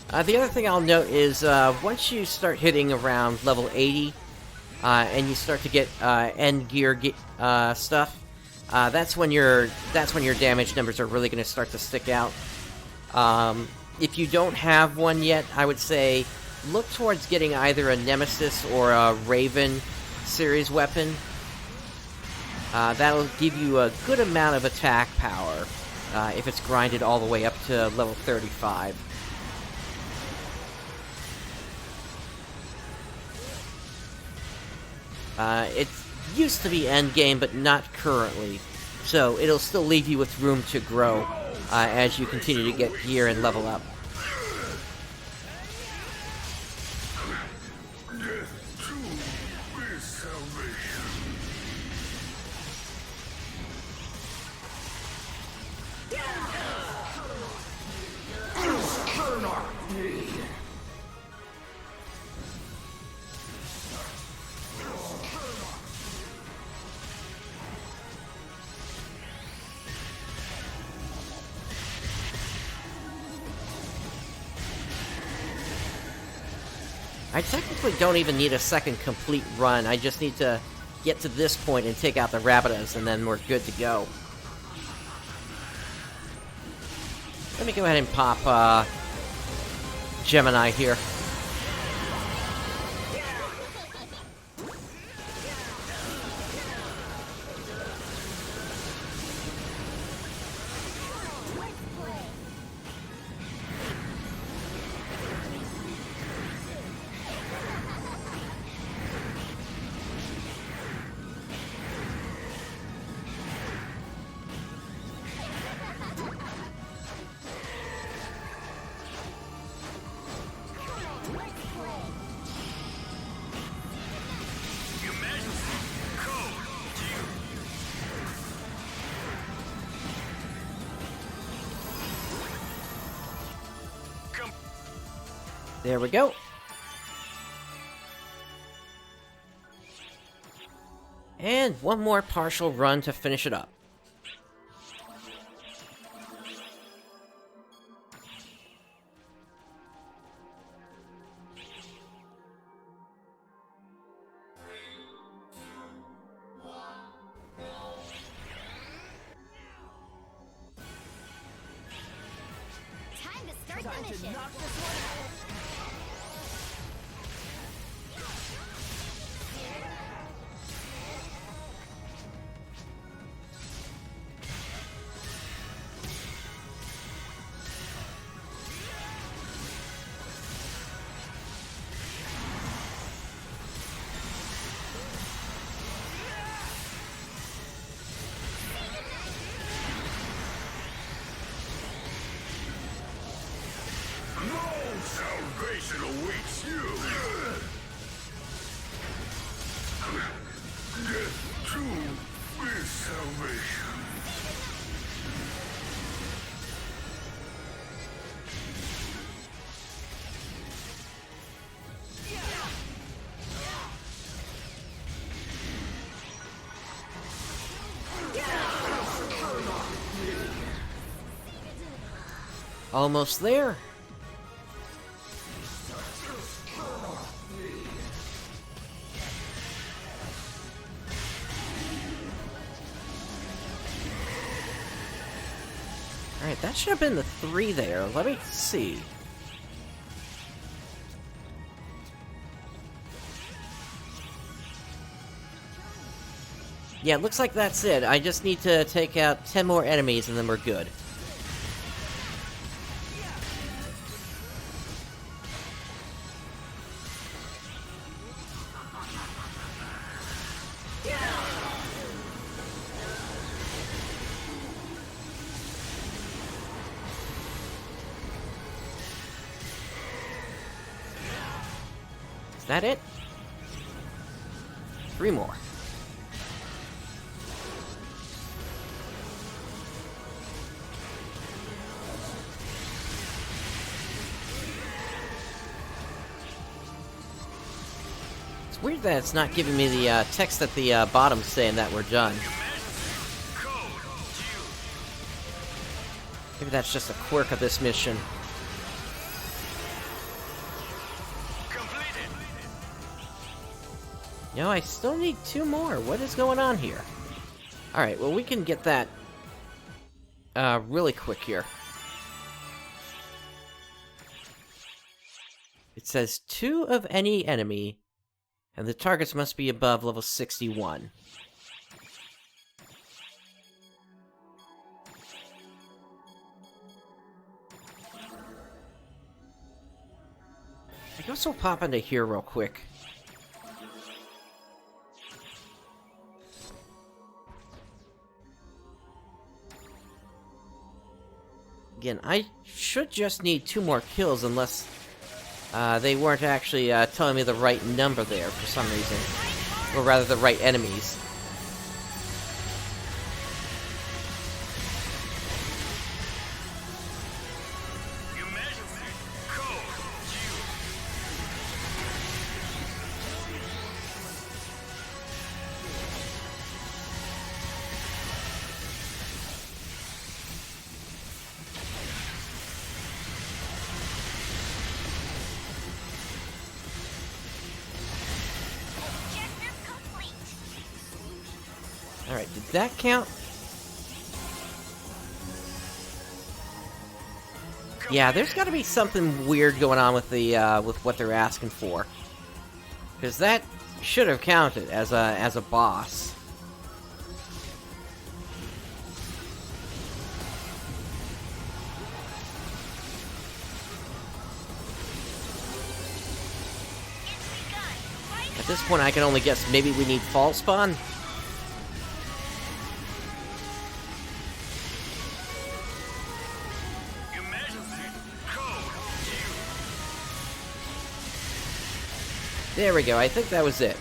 The other thing I'll note is once you start hitting around level 80 and you start to get end gear stuff, that's when your damage numbers are really going to start to stick out. If you don't have one yet, I would say look towards getting either a Nemesis or a Raven series weapon. That'll give you a good amount of attack power if it's grinded all the way up to level 35. It used to be endgame, but not currently. So it'll still leave you with room to grow as you continue to get gear and level up. Death too is salvation. I technically don't even need a second complete run. I just need to get to this point and take out the Rapidas, and then we're good to go. Let me go ahead and pop Gemini here. There we go. And one more partial run to finish it up. Finish it. Knock this one out. No salvation awaits you! Death too is salvation. Almost there. Alright, that should have been the 3 there. Let me see. Yeah, it looks like that's it. I just need to take out 10 more enemies and then we're good. Is that it? 3 more. It's weird that it's not giving me the text at the bottom saying that we're done. Maybe that's just a quirk of this mission. No, I still need 2 more. What is going on here? Alright, well we can get that really quick here. It says 2 of any enemy, and the targets must be above level 61. I guess we'll pop into here real quick. Again, I should just need 2 more kills unless they weren't actually telling me the right number there for some reason. Or rather, the right enemies. Alright, did that count? Yeah, there's gotta be something weird going on with the, with what they're asking for. Because that should have counted as a boss. At this point, I can only guess maybe we need False Spawn? There we go, I think that was it.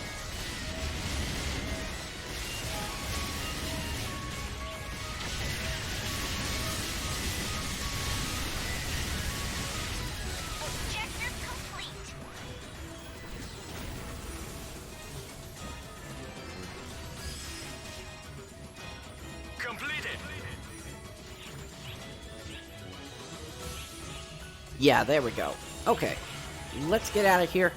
Yeah, there we go. Okay, let's get out of here.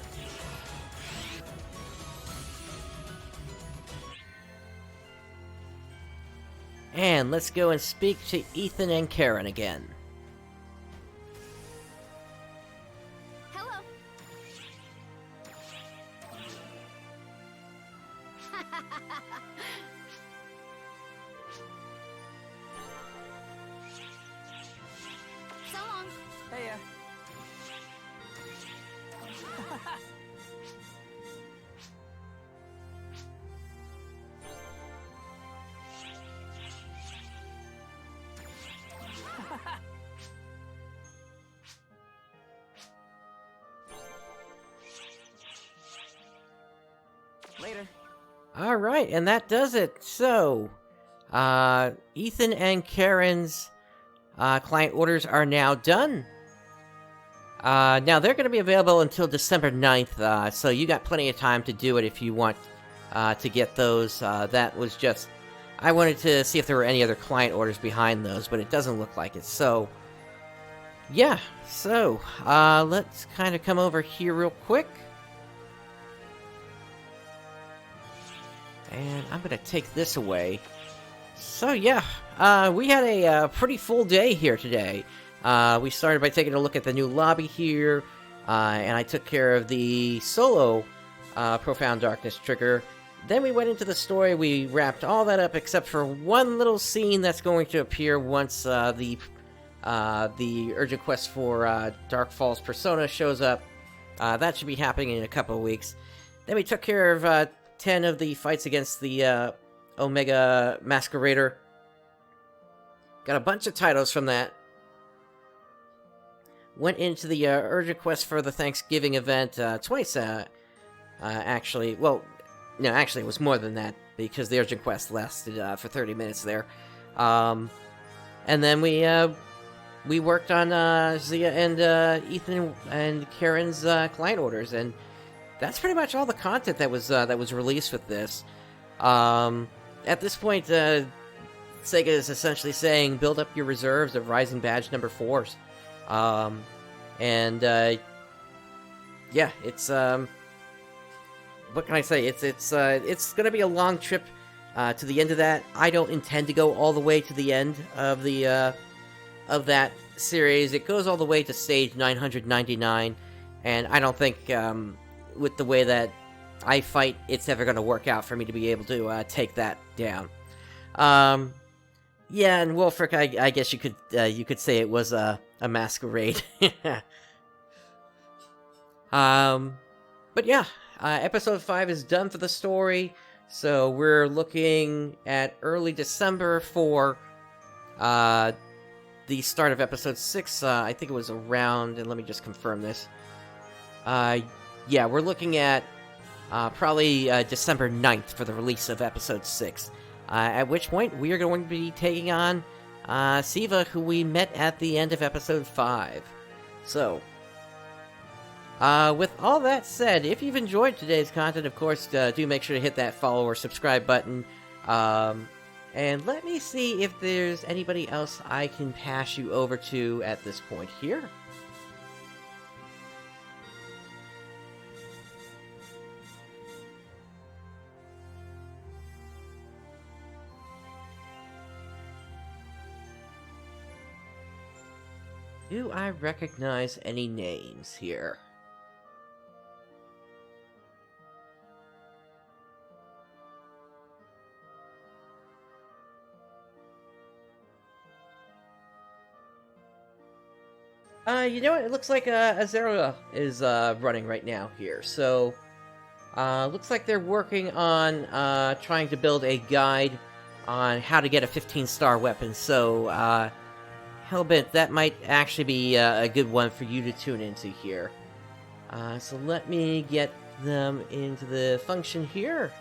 And let's go and speak to Ethan and Karren again. So long. Hey, Later. All right, and that does it. So, Ethan and Karren's client orders are now done. Now, they're going to be available until December 9th, so you got plenty of time to do it if you want to get those. That was just... I wanted to see if there were any other client orders behind those, but it doesn't look like it. So, yeah. So, let's kind of come over here real quick. And I'm going to take this away. So, yeah, we had a pretty full day here today. We started by taking a look at the new lobby here, and I took care of the solo Profound Darkness trigger. Then we went into the story, we wrapped all that up except for one little scene that's going to appear once the urgent quest for Dark Falls Persona shows up. That should be happening in a couple of weeks. Then we took care of 10 of the fights against the Omega Masquerader. Got a bunch of titles from that. Went into the urgent quest for the Thanksgiving event twice, actually. Well, no, actually it was more than that, because the urgent quest lasted for 30 minutes there. And then we worked on Zia and Ethan and Karren's client orders, and that's pretty much all the content that was released with this. At this point, Sega is essentially saying, build up your reserves of Rising Badge number 4s. Yeah, it's, what can I say? It's gonna be a long trip, to the end of that. I don't intend to go all the way to the end of of that series. It goes all the way to stage 999, and I don't think, with the way that I fight, it's ever gonna work out for me to be able to, take that down. Yeah, and Wolfric, I guess you could say it was a masquerade. But yeah, episode 5 is done for the story, so we're looking at early December for the start of episode 6. I think it was around, and let me just confirm this. Yeah, we're looking at probably December 9th for the release of episode 6. At which point, we are going to be taking on Siva, who we met at the end of episode 5. So, with all that said, if you've enjoyed today's content, of course, do make sure to hit that follow or subscribe button. And let me see if there's anybody else I can pass you over to at this point here. Do I recognize any names here? You know what? It looks like Azera is running right now here. So, looks like they're working on trying to build a guide on how to get a 15-star weapon. So, Hellbent, that might actually be a good one for you to tune into here. So let me get them into the function here.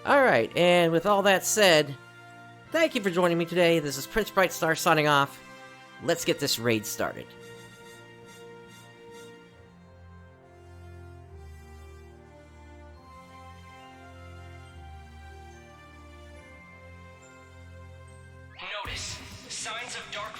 Alright, and with all that said, thank you for joining me today. This is PrinceBrightstar signing off. Let's get this raid started. Notice, signs of Dark